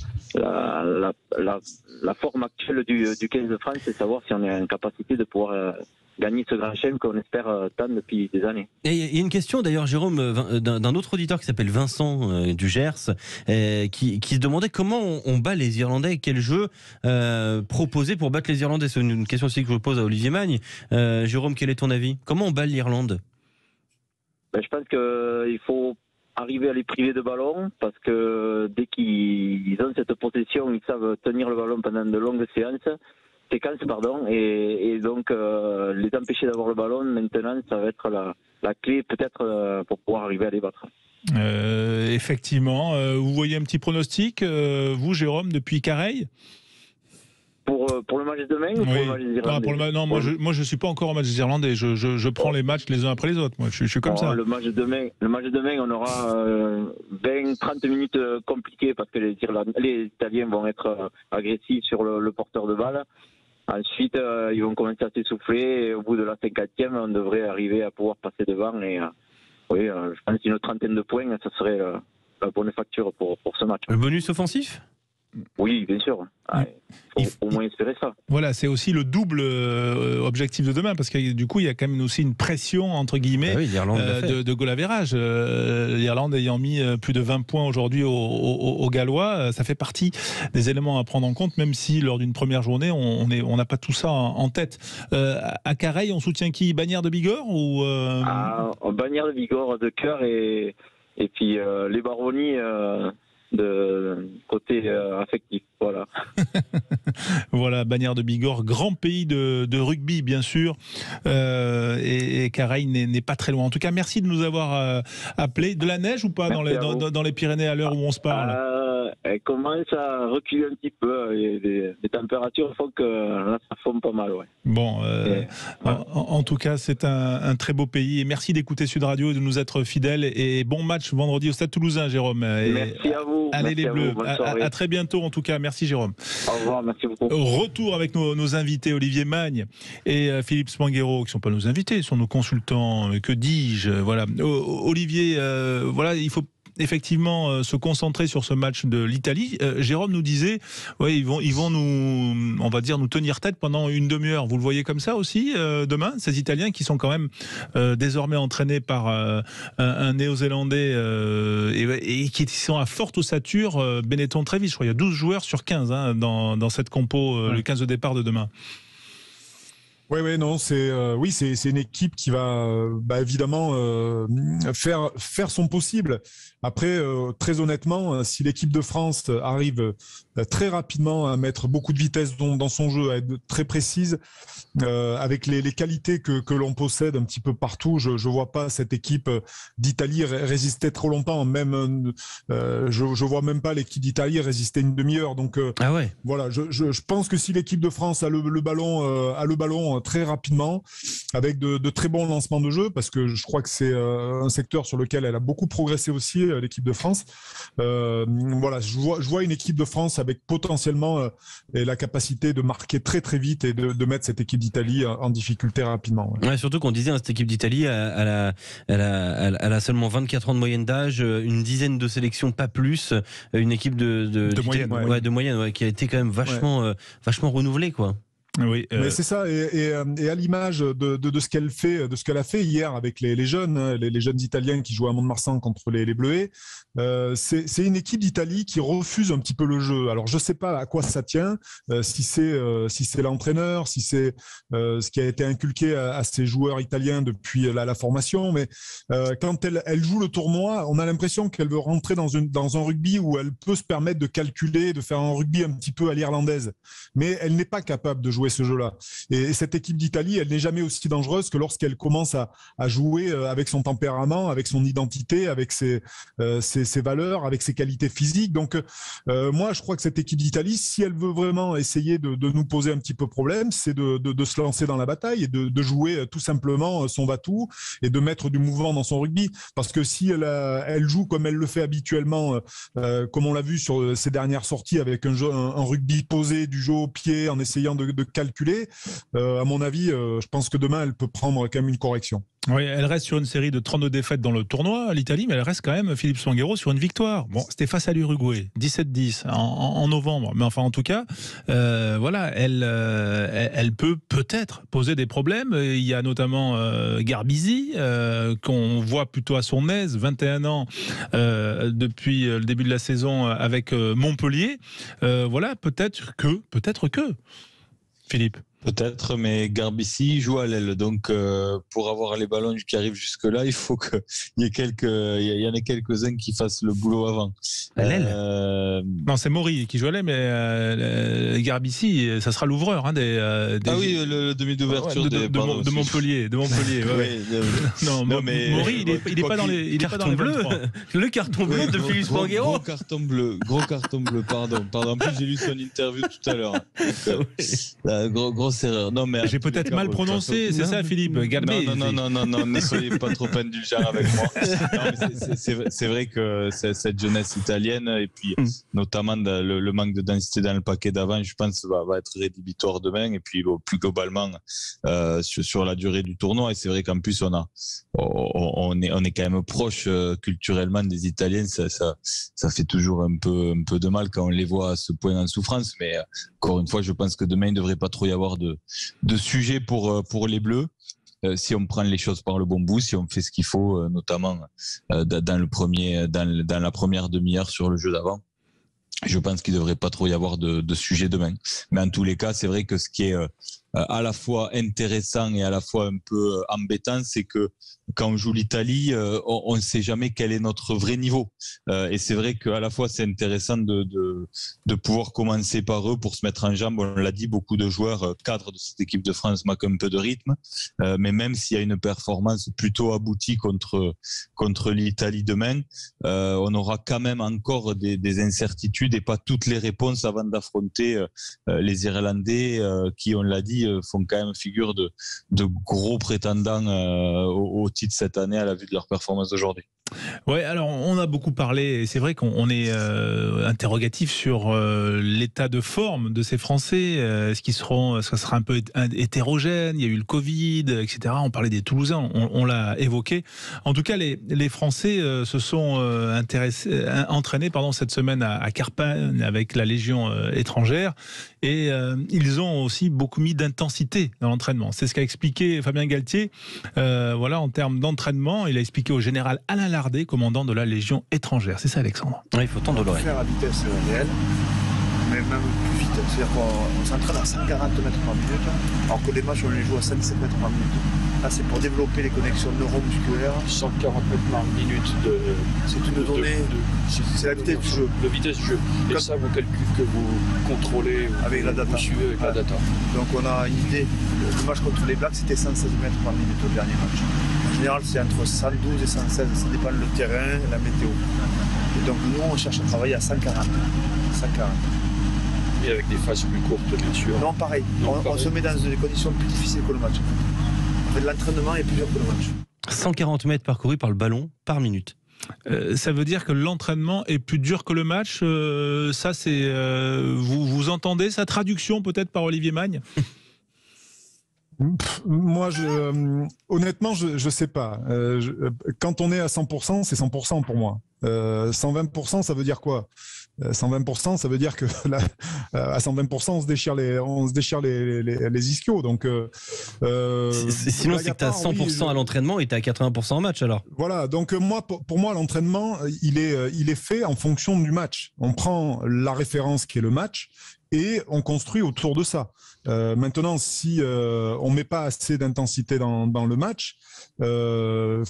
forme actuelle du 15 de France et savoir si on est en capacité de pouvoir gagner ce grand chelem qu'on espère tant depuis des années. Et il y a une question d'ailleurs, Jérôme, d'un autre auditeur qui s'appelle Vincent du Gers, qui se demandait comment on bat les Irlandais, quel jeu proposer pour battre les Irlandais. C'est une question aussi que je pose à Olivier Magne. Jérôme, quel est ton avis? Comment on bat l'Irlande? Je pense qu'il faut arriver à les priver de ballon parce que dès qu'ils ont cette possession, ils savent tenir le ballon pendant de longues séquences, et donc les empêcher d'avoir le ballon, maintenant, ça va être la clé peut-être pour pouvoir arriver à les battre. Effectivement. Vous voyez un petit pronostic, vous, Jérôme, depuis Carreil? Pour le match de demain ou pour le match des Irlandais? Non, moi je suis pas encore au match des Irlandais. Je prends les matchs les uns après les autres. Moi, je suis comme ça. Le match de demain, on aura 20-30 minutes compliquées parce que les Italiens vont être agressifs sur le porteur de balle. Ensuite, ils vont commencer à s'essouffler et au bout de la 50e, on devrait arriver à pouvoir passer devant. Et je pense qu'une trentaine de points, ça serait la bonne facture pour ce match. Le bonus offensif? Oui, bien sûr. Il faut au moins espérer ça. Voilà, c'est aussi le double objectif de demain, parce que du coup, il y a quand même aussi une pression, entre guillemets, de goal average. L'Irlande ayant mis plus de 20 points aujourd'hui aux Gallois, ça fait partie des éléments à prendre en compte, même si lors d'une première journée, on n'a pas tout ça en tête. À Carreil, on soutient qui? Bagnères de Bigorre ou Bagnères de Bigorre de cœur et puis les Baronnies de côté affectif, voilà. Voilà, Bagnères de Bigorre, grand pays de rugby bien sûr, et Carreil n'est pas très loin. En tout cas, merci de nous avoir appelé. De la neige ou pas dans les Pyrénées à l'heure où on se parle? Elle commence à reculer un petit peu. Les températures font que là, ça fonde pas mal. Ouais. Bon, en tout cas, c'est un très beau pays. Et merci d'écouter Sud Radio et de nous être fidèles. Et bon match vendredi au Stade Toulousain, Jérôme. Merci à vous. Allez merci les Bleus. À très bientôt en tout cas. Merci Jérôme. Au revoir, merci beaucoup. Retour avec nos invités Olivier Magne et Philippe Spanghero, qui ne sont pas nos invités, ils sont nos consultants. Que dis-je? Voilà. Olivier, voilà, il faut effectivement se concentrer sur ce match de l'Italie. Jérôme nous disait, ouais, ils vont nous, on va dire, nous tenir tête pendant une demi-heure. Vous le voyez comme ça aussi demain, ces Italiens qui sont quand même désormais entraînés par un Néo-Zélandais et qui sont à forte ossature. Benetton Trevice, je crois, il y a 12 joueurs sur 15 dans cette compo, le 15 de départ de demain. Oui, non, c'est une équipe qui va évidemment faire son possible. Après, très honnêtement, si l'équipe de France arrive très rapidement à mettre beaucoup de vitesse dans son jeu, à être très précise, avec les qualités que l'on possède un petit peu partout, je vois pas cette équipe d'Italie résister trop longtemps. Même, je vois même pas l'équipe d'Italie résister une demi-heure. Donc voilà, je pense que si l'équipe de France a le ballon très rapidement, avec de très bons lancements de jeu, parce que je crois que c'est un secteur sur lequel elle a beaucoup progressé aussi, l'équipe de France. Voilà, je vois une équipe de France avec potentiellement la capacité de marquer très très vite et de mettre cette équipe d'Italie en difficulté rapidement. Ouais, surtout qu'on disait, cette équipe d'Italie, elle a seulement 24 ans de moyenne d'âge, une dizaine de sélections, pas plus, une équipe de moyenne, qui a été quand même vachement renouvelée, quoi. Oui, mais c'est ça, et à l'image de ce qu'elle fait, de ce qu'elle a fait hier avec les jeunes, les jeunes Italiens qui jouent à Mont-de-Marsan contre les Bleuets, c'est une équipe d'Italie qui refuse un petit peu le jeu. Alors je sais pas à quoi ça tient, si c'est l'entraîneur, si c'est ce qui a été inculqué à ces joueurs italiens depuis la formation, mais quand elle joue le tournoi, on a l'impression qu'elle veut rentrer dans un rugby où elle peut se permettre de calculer, de faire un rugby un petit peu à l'irlandaise, mais elle n'est pas capable de jouer ce jeu-là. Et cette équipe d'Italie, elle n'est jamais aussi dangereuse que lorsqu'elle commence à jouer avec son tempérament, avec son identité, avec ses valeurs, avec ses qualités physiques. Donc, moi, je crois que cette équipe d'Italie, si elle veut vraiment essayer de nous poser un petit peu problème, c'est de se lancer dans la bataille et de jouer tout simplement son va-tout et de mettre du mouvement dans son rugby. Parce que si elle joue comme elle le fait habituellement, comme on l'a vu sur ses dernières sorties, avec un rugby posé, du jeu au pied, en essayant de calculer, à mon avis, je pense que demain, elle peut prendre quand même une correction. Oui, elle reste sur une série de 32 défaites dans le tournoi, l'Italie, mais elle reste quand même, Philippe Songuero, sur une victoire. Bon, c'était face à l'Uruguay, 17-10 en novembre, mais enfin en tout cas, voilà, elle peut peut-être poser des problèmes. Il y a notamment Garbisi, qu'on voit plutôt à son aise, 21 ans depuis le début de la saison avec Montpellier. Voilà, peut-être que Philippe. Peut-être, mais Garbisi joue à l'aile, donc pour avoir les ballons qui arrivent jusque-là, il faut qu'il y en ait quelques-uns qui fassent le boulot avant. À l'aile Non, c'est Maury qui joue à l'aile, mais Garbisi, ça sera l'ouvreur. Ah oui, le demi d'ouverture de Montpellier. Non, mais Maury, il n'est pas dans les cartons bleus. Le carton bleu de Philippe Songuero. Gros carton bleu, pardon. En plus, j'ai lu son interview tout à l'heure. Grosse erreur. Non, mais j'ai peut-être mal prononcé, c'est ça, Philippe Galbé. Non, ne soyez pas trop indulgents avec moi. C'est vrai que cette jeunesse italienne, et puis notamment le manque de densité dans le paquet d'avant, je pense, va être rédhibitoire demain, et puis plus globalement sur la durée du tournoi. Et c'est vrai qu'en plus, on est quand même proche culturellement des Italiens. Ça fait toujours un peu de mal quand on les voit à ce point en souffrance, mais encore une fois, je pense que demain, il ne devrait pas trop y avoir de sujet pour les Bleus. Si on prend les choses par le bon bout, si on fait ce qu'il faut, notamment dans la première demi-heure sur le jeu d'avant, je pense qu'il ne devrait pas trop y avoir de sujet demain. Mais en tous les cas, c'est vrai que ce qui est à la fois intéressant et à la fois un peu embêtant, c'est que quand on joue l'Italie, on ne sait jamais quel est notre vrai niveau. Et c'est vrai qu'à la fois, c'est intéressant de pouvoir commencer par eux pour se mettre en jambe. On l'a dit, beaucoup de joueurs cadres de cette équipe de France manquent un peu de rythme. Mais même s'il y a une performance plutôt aboutie contre l'Italie demain, on aura quand même encore des incertitudes et pas toutes les réponses avant d'affronter les Irlandais qui, on l'a dit, font quand même figure de gros prétendants au titre cette année à la vue de leur performance d'aujourd'hui. Ouais, alors on a beaucoup parlé, et c'est vrai qu'on est interrogatif sur l'état de forme de ces Français. Ça sera un peu hétérogène. Il y a eu le Covid, etc. On parlait des Toulousains, on l'a évoqué. En tout cas, les Français se sont entraînés cette semaine à Carpan avec la Légion étrangère, et ils ont aussi beaucoup mis d'intensité dans l'entraînement. C'est ce qu'a expliqué Fabien Galtier. En termes d'entraînement, il a expliqué au général Alain Lardet, commandant de la Légion étrangère. C'est ça, Alexandre? Il faut tendre l'oreille. Faire à vitesse réelle, mais même plus vite. C'est-à-dire qu'on s'entraîne à 140 mètres par minute, alors que les matchs, on les joue à 117 mètres par minute. Là, c'est pour développer les connexions neuromusculaires. 140 mètres par minute c'est une donnée. C'est la vitesse du jeu. La vitesse du jeu. Et ça, vos calculs que vous contrôlez, avec la data. Vous suivez avec la data. Donc on a une idée. Le match contre les Blacks, c'était 116 mètres par minute au dernier match. En général, c'est entre 112 et 116. Ça dépend le terrain, la météo. Et donc nous, on cherche à travailler à 140. 140. Et avec des phases plus courtes, bien sûr. Non, pareil. On se met dans des conditions plus difficiles que le match. En fait, l'entraînement est plus dur que le match. 140 mètres parcourus par le ballon par minute. Ça veut dire que l'entraînement est plus dur que le match. Ça, c'est vous entendez sa traduction peut-être par Olivier Magne? Moi, honnêtement, je sais pas. Quand on est à 100%, c'est 100% pour moi. 120%, ça veut dire quoi? 120%, ça veut dire que là, à 120%, on se déchire les ischios. Donc, sinon, c'est que tu as 100% à l'entraînement et tu es à 80% en match alors. Voilà, donc pour moi, l'entraînement, il est fait en fonction du match. On prend la référence qui est le match et on construit autour de ça. Maintenant, si on met pas assez d'intensité dans le match,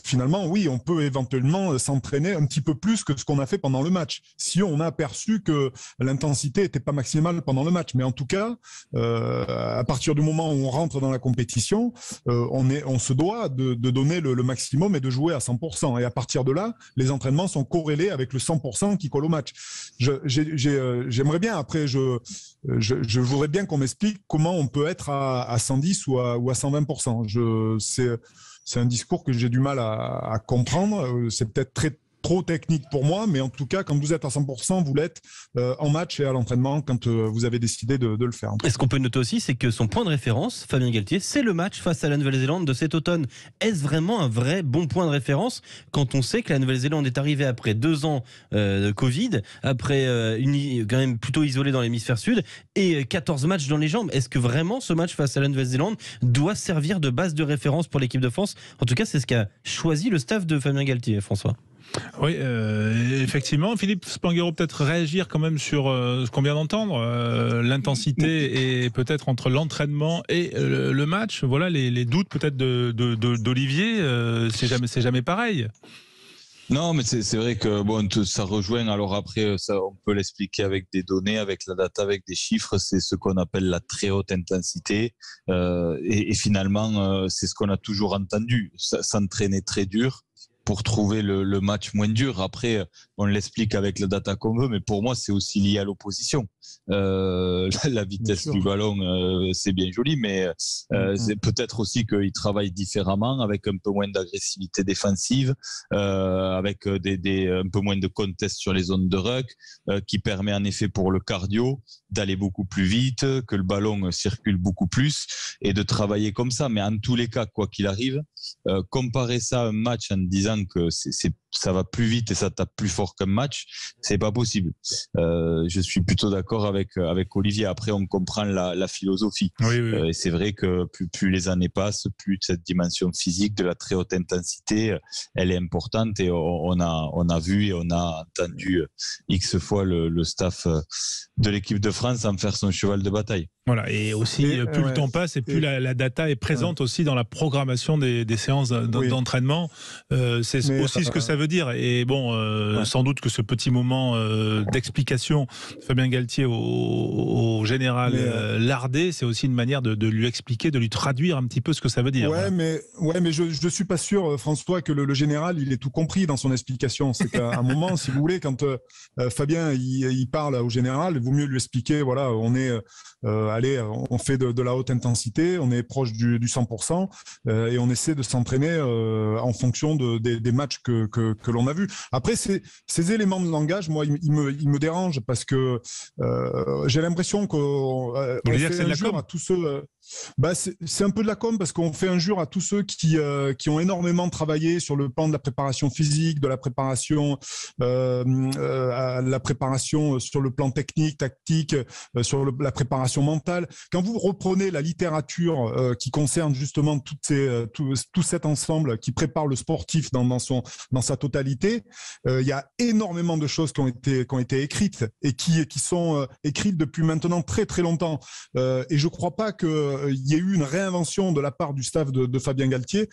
finalement, oui, on peut éventuellement s'entraîner un petit peu plus que ce qu'on a fait pendant le match, si on a aperçu que l'intensité était pas maximale pendant le match. Mais en tout cas, à partir du moment où on rentre dans la compétition, on se doit de donner le maximum et de jouer à 100%. Et à partir de là, les entraînements sont corrélés avec le 100% qui colle au match. J'aimerais bien, après, je voudrais bien qu'on m'explique comment on peut être à 110 ou à 120%. C'est un discours que j'ai du mal à comprendre. C'est peut-être trop technique pour moi, mais en tout cas, quand vous êtes à 100%, vous l'êtes en match et à l'entraînement quand vous avez décidé de le faire. Et ce qu'on peut noter aussi, c'est que son point de référence, Fabien Galthié, c'est le match face à la Nouvelle-Zélande de cet automne. Est-ce vraiment un vrai bon point de référence quand on sait que la Nouvelle-Zélande est arrivée après 2 ans de Covid, après quand même plutôt isolée dans l'hémisphère sud, et 14 matchs dans les jambes? Est-ce que vraiment ce match face à la Nouvelle-Zélande doit servir de base de référence pour l'équipe de France? En tout cas, c'est ce qu'a choisi le staff de Fabien Galthié, François. Oui, effectivement. Philippe Spanghero, peut-être réagir quand même sur ce qu'on vient d'entendre, l'intensité et peut-être entre l'entraînement et le match. Voilà les doutes peut-être d'Olivier. C'est jamais pareil. Non, mais c'est vrai que ça rejoint. Alors après, on peut l'expliquer avec des données, avec la data, avec des chiffres. C'est ce qu'on appelle la très haute intensité. Et finalement, c'est ce qu'on a toujours entendu. S'entraîner très dur pour trouver le match moins dur. Après, on l'explique avec la data qu'on veut, mais pour moi, c'est aussi lié à l'opposition. La vitesse du ballon, c'est bien joli, mais c'est peut-être aussi qu'il travaille différemment, avec un peu moins d'agressivité défensive, avec un peu moins de contest sur les zones de ruck, qui permet en effet pour le cardio d'aller beaucoup plus vite, que le ballon circule beaucoup plus, et de travailler comme ça. Mais en tous les cas, quoi qu'il arrive, comparer ça à un match en disant que ça va plus vite et ça tape plus fort qu'un match, c'est pas possible. Je suis plutôt d'accord avec Olivier. Après, on comprend la philosophie. Oui. Et c'est vrai que plus les années passent, plus cette dimension physique de la très haute intensité, elle est importante. Et on a vu et on a entendu X fois le staff de l'équipe de France en faire son cheval de bataille. Voilà, et aussi, plus le temps passe et plus la data est présente aussi dans la programmation des séances d'entraînement. C'est aussi ce que ça veut dire. Et bon, sans doute que ce petit moment d'explication de Fabien Galthié au général Lardet, c'est aussi une manière de lui expliquer, de lui traduire un petit peu ce que ça veut dire. Mais je suis pas sûr, François, que le général, il ait tout compris dans son explication. C'est qu'à un moment, si vous voulez, quand Fabien il parle au général, il vaut mieux lui expliquer, voilà, on est... on fait de la haute intensité, on est proche du 100% et on essaie de s'entraîner en fonction des matchs que l'on a vus. Après, ces éléments de langage, moi, ils me dérangent parce que j'ai l'impression qu'on fait injure à tous ceux... c'est un peu de la com parce qu'on fait injure à tous ceux qui ont énormément travaillé sur le plan de la préparation physique, de la préparation sur le plan technique, tactique, sur la préparation mentale. mental. Quand vous reprenez la littérature qui concerne justement tout cet ensemble qui prépare le sportif dans sa totalité, il y a énormément de choses qui ont été écrites et qui sont écrites depuis maintenant très très longtemps. Et je ne crois pas qu'il y ait eu une réinvention de la part du staff de Fabien Galtier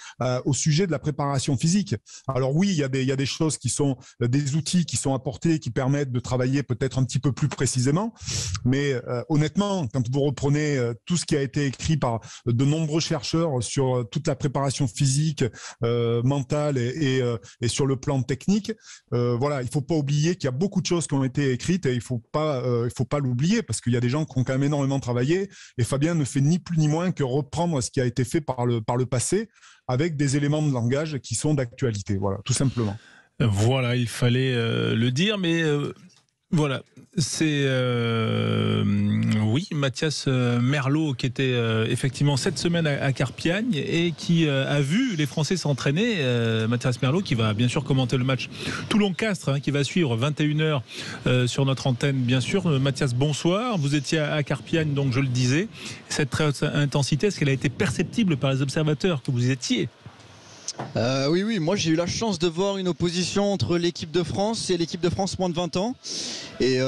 au sujet de la préparation physique. Alors oui, il y a des choses qui sont des outils qui sont apportés, qui permettent de travailler peut-être un petit peu plus précisément. Mais honnêtement, quand vous reprenez tout ce qui a été écrit par de nombreux chercheurs sur toute la préparation physique, mentale et sur le plan technique, voilà, il ne faut pas oublier qu'il y a beaucoup de choses qui ont été écrites et il faut pas l'oublier parce qu'il y a des gens qui ont quand même énormément travaillé et Fabien ne fait ni plus ni moins que reprendre ce qui a été fait par le passé avec des éléments de langage qui sont d'actualité, voilà, tout simplement. Voilà, il fallait le dire, mais voilà, c'est oui, Mathias Merlot qui était effectivement cette semaine à Carpiagne et qui a vu les Français s'entraîner. Mathias Merlot qui va bien sûr commenter le match Toulon-Castres qui va suivre 21h sur notre antenne bien sûr. Mathias, bonsoir, vous étiez à Carpiagne donc je le disais. Cette très haute intensité, est-ce qu'elle a été perceptible par les observateurs que vous étiez ? Oui, moi j'ai eu la chance de voir une opposition entre l'équipe de France et l'équipe de France moins de 20 ans et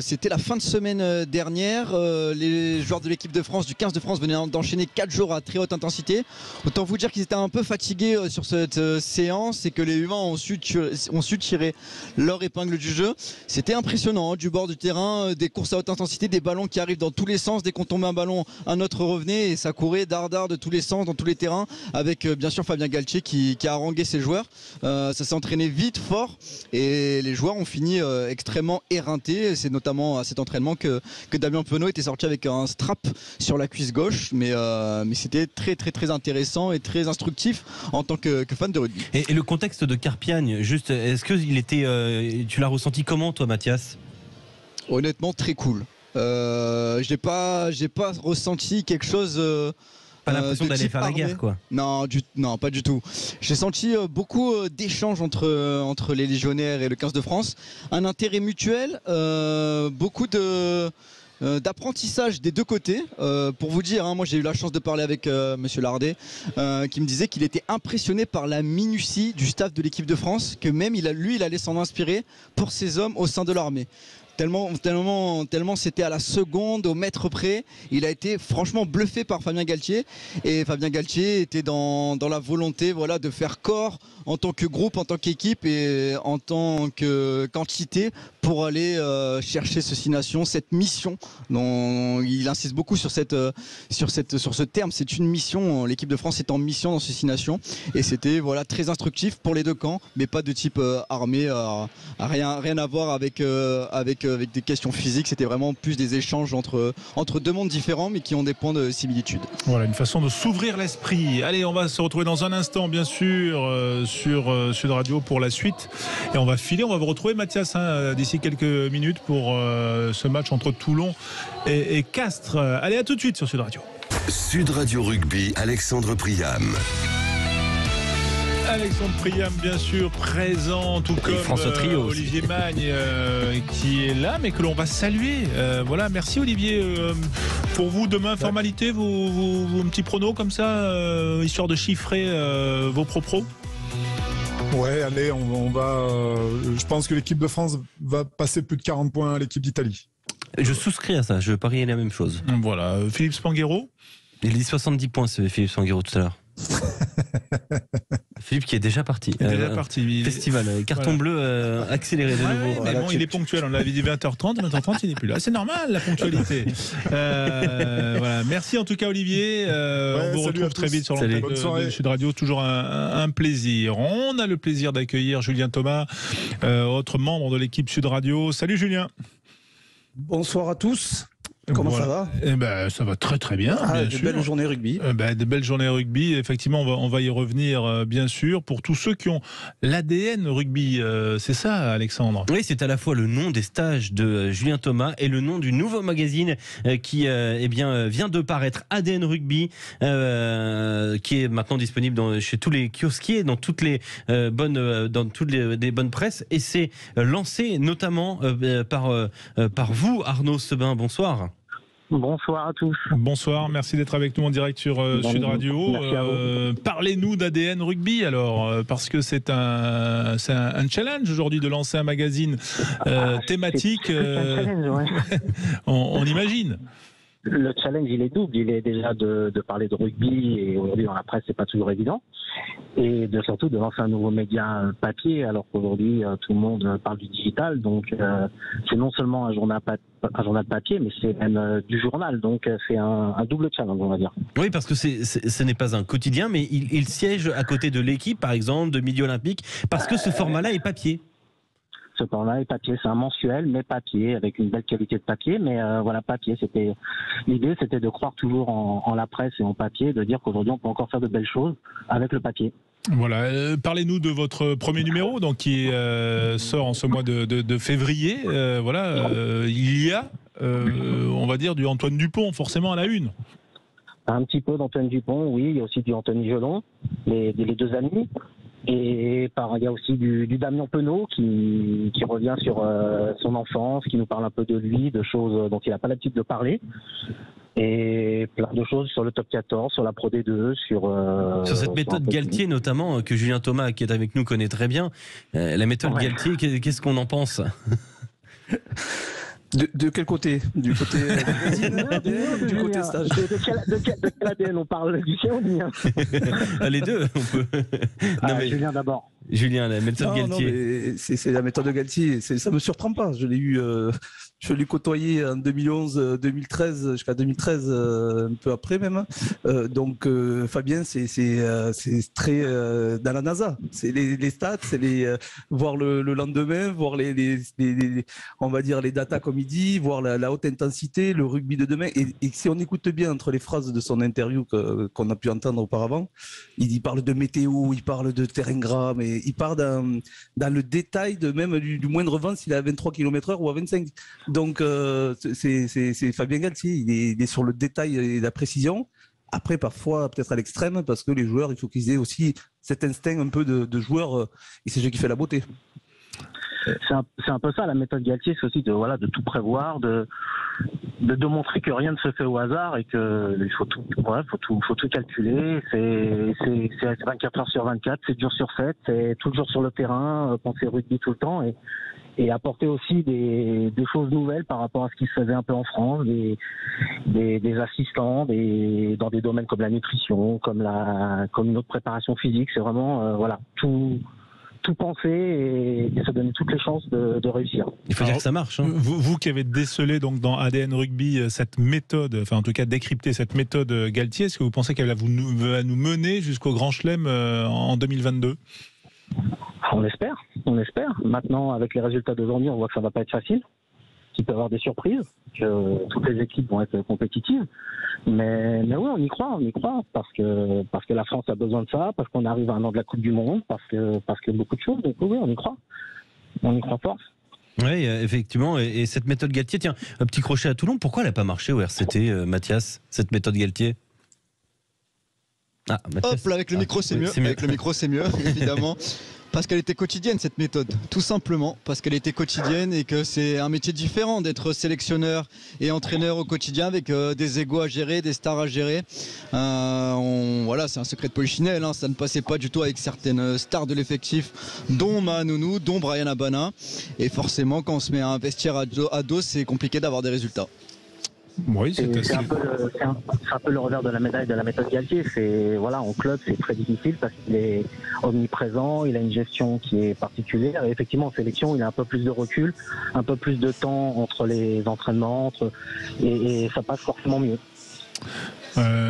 c'était la fin de semaine dernière, les joueurs de l'équipe de France, du 15 de France venaient d'enchaîner 4 jours à très haute intensité. Autant vous dire qu'ils étaient un peu fatigués sur cette séance et que les humains ont su tirer leur épingle du jeu. C'était impressionnant, du bord du terrain, des courses à haute intensité, des ballons qui arrivent dans tous les sens, dès qu'on tombait un ballon un autre revenait et ça courait dardard de tous les sens, dans tous les terrains avec bien sûr Fabien Galtier qui a harangué ses joueurs. Ça s'est entraîné vite, fort et les joueurs ont fini extrêmement éreintés. C'est notamment à cet entraînement que Damien Penaud était sorti avec un strap sur la cuisse gauche, mais c'était très très très intéressant et très instructif en tant que fan de rugby. Et le contexte de Carpiagne, juste, est-ce que tu l'as ressenti comment toi Mathias ? Honnêtement très cool. J'ai pas ressenti quelque chose. Pas l'impression d'aller faire la guerre, quoi. Non, pas du tout. J'ai senti beaucoup d'échanges entre les légionnaires et le 15 de France. Un intérêt mutuel, beaucoup d'apprentissage des deux côtés. Pour vous dire, moi j'ai eu la chance de parler avec Monsieur Lardet, qui me disait qu'il était impressionné par la minutie du staff de l'équipe de France, que même il allait s'en inspirer pour ses hommes au sein de l'armée. Tellement c'était à la seconde, au mètre près. Il a été franchement bluffé par Fabien Galtier. Et Fabien Galtier était dans la volonté de faire corps en tant que groupe, en tant qu'équipe et en tant que quantité pour aller chercher ce 6 Nations, cette mission. Dont il insiste beaucoup sur ce terme. C'est une mission. L'équipe de France est en mission dans ce 6 Nations. Et c'était très instructif pour les deux camps, mais pas de type armé. Rien à voir avec des questions physiques, c'était vraiment plus des échanges entre deux mondes différents mais qui ont des points de similitude. Voilà, une façon de s'ouvrir l'esprit. Allez, on va se retrouver dans un instant bien sûr sur Sud Radio pour la suite et on va vous retrouver Mathias d'ici quelques minutes pour ce match entre Toulon et Castres. Allez, à tout de suite sur Sud Radio. Sud Radio Rugby, Alexandre Priam. Alexandre Priam, bien sûr, présent, tout comme Olivier Magne, qui est là, mais que l'on va saluer. Voilà, merci Olivier. Pour vous, demain, formalité, un petit prono comme ça, histoire de chiffrer vos propos. Ouais, allez, on va. Je pense que l'équipe de France va passer plus de 40 points à l'équipe d'Italie. Je souscris à ça, je parie la même chose. Voilà, Philippe Spanghero. Il dit 70 points, c'est Philippe Spanghero tout à l'heure. Philippe qui est déjà parti. Festival, carton bleu accéléré de nouveau. Mais bon, il est ponctuel. On l'avait dit 20h30, 20h30, il n'est plus là. C'est normal, la ponctualité. Voilà. Merci en tout cas, Olivier. On vous retrouve très vite sur l'antenne de Sud Radio. Toujours un plaisir. On a le plaisir d'accueillir Julien Thomas, autre membre de l'équipe Sud Radio. Salut Julien. Bonsoir à tous. Comment ça va ? Ça va très très bien. De belles journées rugby. De belles journées rugby. Effectivement, on va y revenir bien sûr. Pour tous ceux qui ont l'ADN rugby, c'est ça, Alexandre ? Oui, c'est à la fois le nom des stages de Julien Thomas et le nom du nouveau magazine qui vient de paraître, ADN Rugby, qui est maintenant disponible chez tous les kiosquiers, dans toutes les bonnes presses, et c'est lancé notamment par vous, Arnaud Sebin. Bonsoir. Bonsoir à tous. Bonsoir, merci d'être avec nous en direct sur Sud Radio. Parlez-nous d'ADN Rugby alors, parce que c'est un challenge aujourd'hui de lancer un magazine thématique. C'est un challenge, ouais. on imagine. Le challenge, il est double. Il est déjà de parler de rugby, et aujourd'hui dans la presse, c'est pas toujours évident. Et surtout de lancer un nouveau média papier, alors qu'aujourd'hui, tout le monde parle du digital. Donc, c'est non seulement un journal papier, mais c'est même du journal. Donc, c'est un double challenge, on va dire. Oui, parce que ce n'est pas un quotidien, mais il siège à côté de l'équipe, par exemple, de Midi Olympique, parce que ce format-là est papier. Ce format est papier, c'est un mensuel, mais papier, avec une belle qualité de papier. Mais voilà, papier, l'idée, c'était de croire toujours en la presse et en papier, de dire qu'aujourd'hui, on peut encore faire de belles choses avec le papier. Voilà, parlez-nous de votre premier numéro, donc qui sort en ce mois de février. Il y a, on va dire, du Antoine Dupont, forcément à la une. Un petit peu d'Antoine Dupont, oui. Il y a aussi du Anthony Gelon, les deux amis. Et il y a aussi du Damien Penaud qui revient sur son enfance, qui nous parle un peu de lui, de choses dont il n'a pas l'habitude de parler. Et plein de choses sur le top 14, sur la Pro D2, sur cette méthode Galtier notamment, que Julien Thomas, qui est avec nous, connaît très bien. La méthode Galtier, qu'est-ce qu'on en pense ? De quel côté? Du côté du côté stage. De quel ADN on parle? Du sien ou du mien? Les deux, on peut. Julien d'abord. Julien, la méthode Galtier. C'est la méthode de Galtier. Ça me surprend pas. Je l'ai côtoyé en 2011, 2013, jusqu'à 2013, un peu après même. Donc Fabien, c'est très dans la NASA. C'est les stats, c'est voir le lendemain, voir on va dire les datas comme il dit, voir la haute intensité, le rugby de demain. Et si on écoute bien entre les phrases de son interview qu'on a pu entendre auparavant, il parle de météo, il parle de terrain gras, mais il part dans le détail de même du moindre vent s'il est à 23 km/h ou à 25. Donc c'est Fabien Galtier, il est sur le détail et la précision. Après, parfois, peut-être à l'extrême, parce que les joueurs, il faut qu'ils aient aussi cet instinct un peu de joueur, et c'est ce qui fait la beauté. C'est un peu ça, la méthode Galtier, c'est aussi de tout prévoir, de montrer que rien ne se fait au hasard et qu'il faut tout calculer. C'est 24 heures sur 24, c'est dur sur 7, c'est toujours sur le terrain, penser rugby tout le temps et apporter aussi des choses nouvelles par rapport à ce qui se faisait un peu en France, des assistants, dans des domaines comme la nutrition, comme notre préparation physique. C'est vraiment tout penser et se donner toutes les chances de réussir. Il faut dire que ça marche. Vous qui avez décelé donc dans ADN Rugby cette méthode, enfin en tout cas décrypté cette méthode Galtier, est-ce que vous pensez qu'elle va nous mener jusqu'au Grand Chelem en 2022 ? On espère. Maintenant, avec les résultats d'aujourd'hui, on voit que ça va pas être facile, qu'il peut y avoir des surprises, que toutes les équipes vont être compétitives. Mais oui, on y croit, parce que la France a besoin de ça, parce qu'on arrive à un an de la Coupe du Monde, parce que beaucoup de choses. Donc oui, on y croit fort. Oui, effectivement. Et cette méthode Galtier, tiens, un petit crochet à Toulon. Pourquoi elle n'a pas marché au RCT, Mathias, cette méthode Galtier? Hop là, avec le micro c'est mieux. Avec le micro c'est mieux, évidemment. Parce qu'elle était quotidienne, cette méthode, tout simplement parce qu'elle était quotidienne et que c'est un métier différent d'être sélectionneur et entraîneur au quotidien avec des égos à gérer, des stars à gérer. Voilà, c'est un secret de polichinelle, ça ne passait pas du tout avec certaines stars de l'effectif, dont Mahanounou, dont Brian Abana. Et forcément, quand on se met à investir à dos, c'est compliqué d'avoir des résultats. Oui, c'est un peu le revers de la médaille de la méthode Galtier. En club, c'est très difficile parce qu'il est omniprésent, il a une gestion qui est particulière. Et effectivement, en sélection, il a un peu plus de recul, un peu plus de temps entre les entraînements, et ça passe forcément mieux.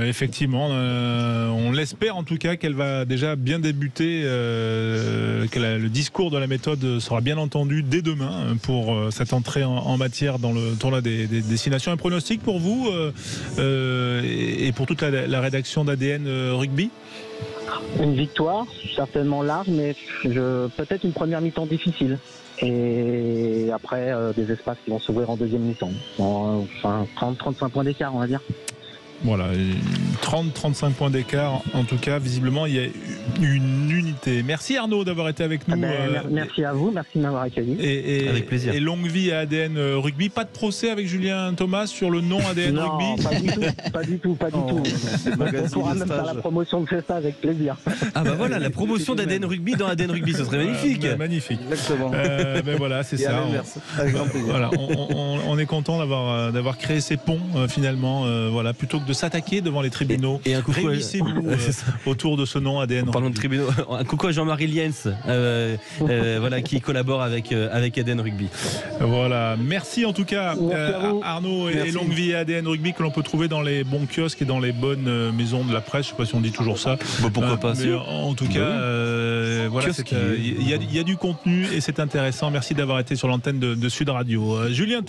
Effectivement, on l'espère en tout cas qu'elle va déjà bien débuter, que le discours de la méthode sera bien entendu dès demain pour cette entrée en matière dans le tournoi des destinations. Un pronostic pour vous et pour toute la rédaction d'ADN Rugby? Une victoire, certainement large, mais peut-être une première mi-temps difficile. Et après, des espaces qui vont s'ouvrir en deuxième mi-temps. 30-35 points d'écart, on va dire. Voilà, 30-35 points d'écart. En tout cas, visiblement, il y a une unité. Merci Arnaud d'avoir été avec nous. Merci à vous, merci de m'avoir accueilli. Avec plaisir. Et longue vie à ADN Rugby. Pas de procès avec Julien Thomas sur le nom ADN Rugby? Pas du tout. On pourra même faire la promotion de ça avec plaisir. Ah bah voilà, la promotion d'ADN Rugby dans ADN Rugby, ce serait magnifique. Magnifique. Exactement. Voilà, c'est Et ça. à l'inverse, avec grand plaisir. Voilà, on est content d'avoir créé ces ponts finalement. Voilà, plutôt que de s'attaquer devant les tribunaux. Et un coucou réunissez-vous autour de ce nom ADN. En parlant de tribunaux, un coucou à Jean-Marie Liens, voilà, qui collabore avec ADN Rugby. Voilà, merci en tout cas Arnaud et longue vie à ADN Rugby, que l'on peut trouver dans les bons kiosques et dans les bonnes maisons de la presse. Je ne sais pas si on dit toujours ça. Bon, pourquoi pas. Mais en tout cas, voilà, il y a du contenu et c'est intéressant. Merci d'avoir été sur l'antenne de Sud Radio. Julien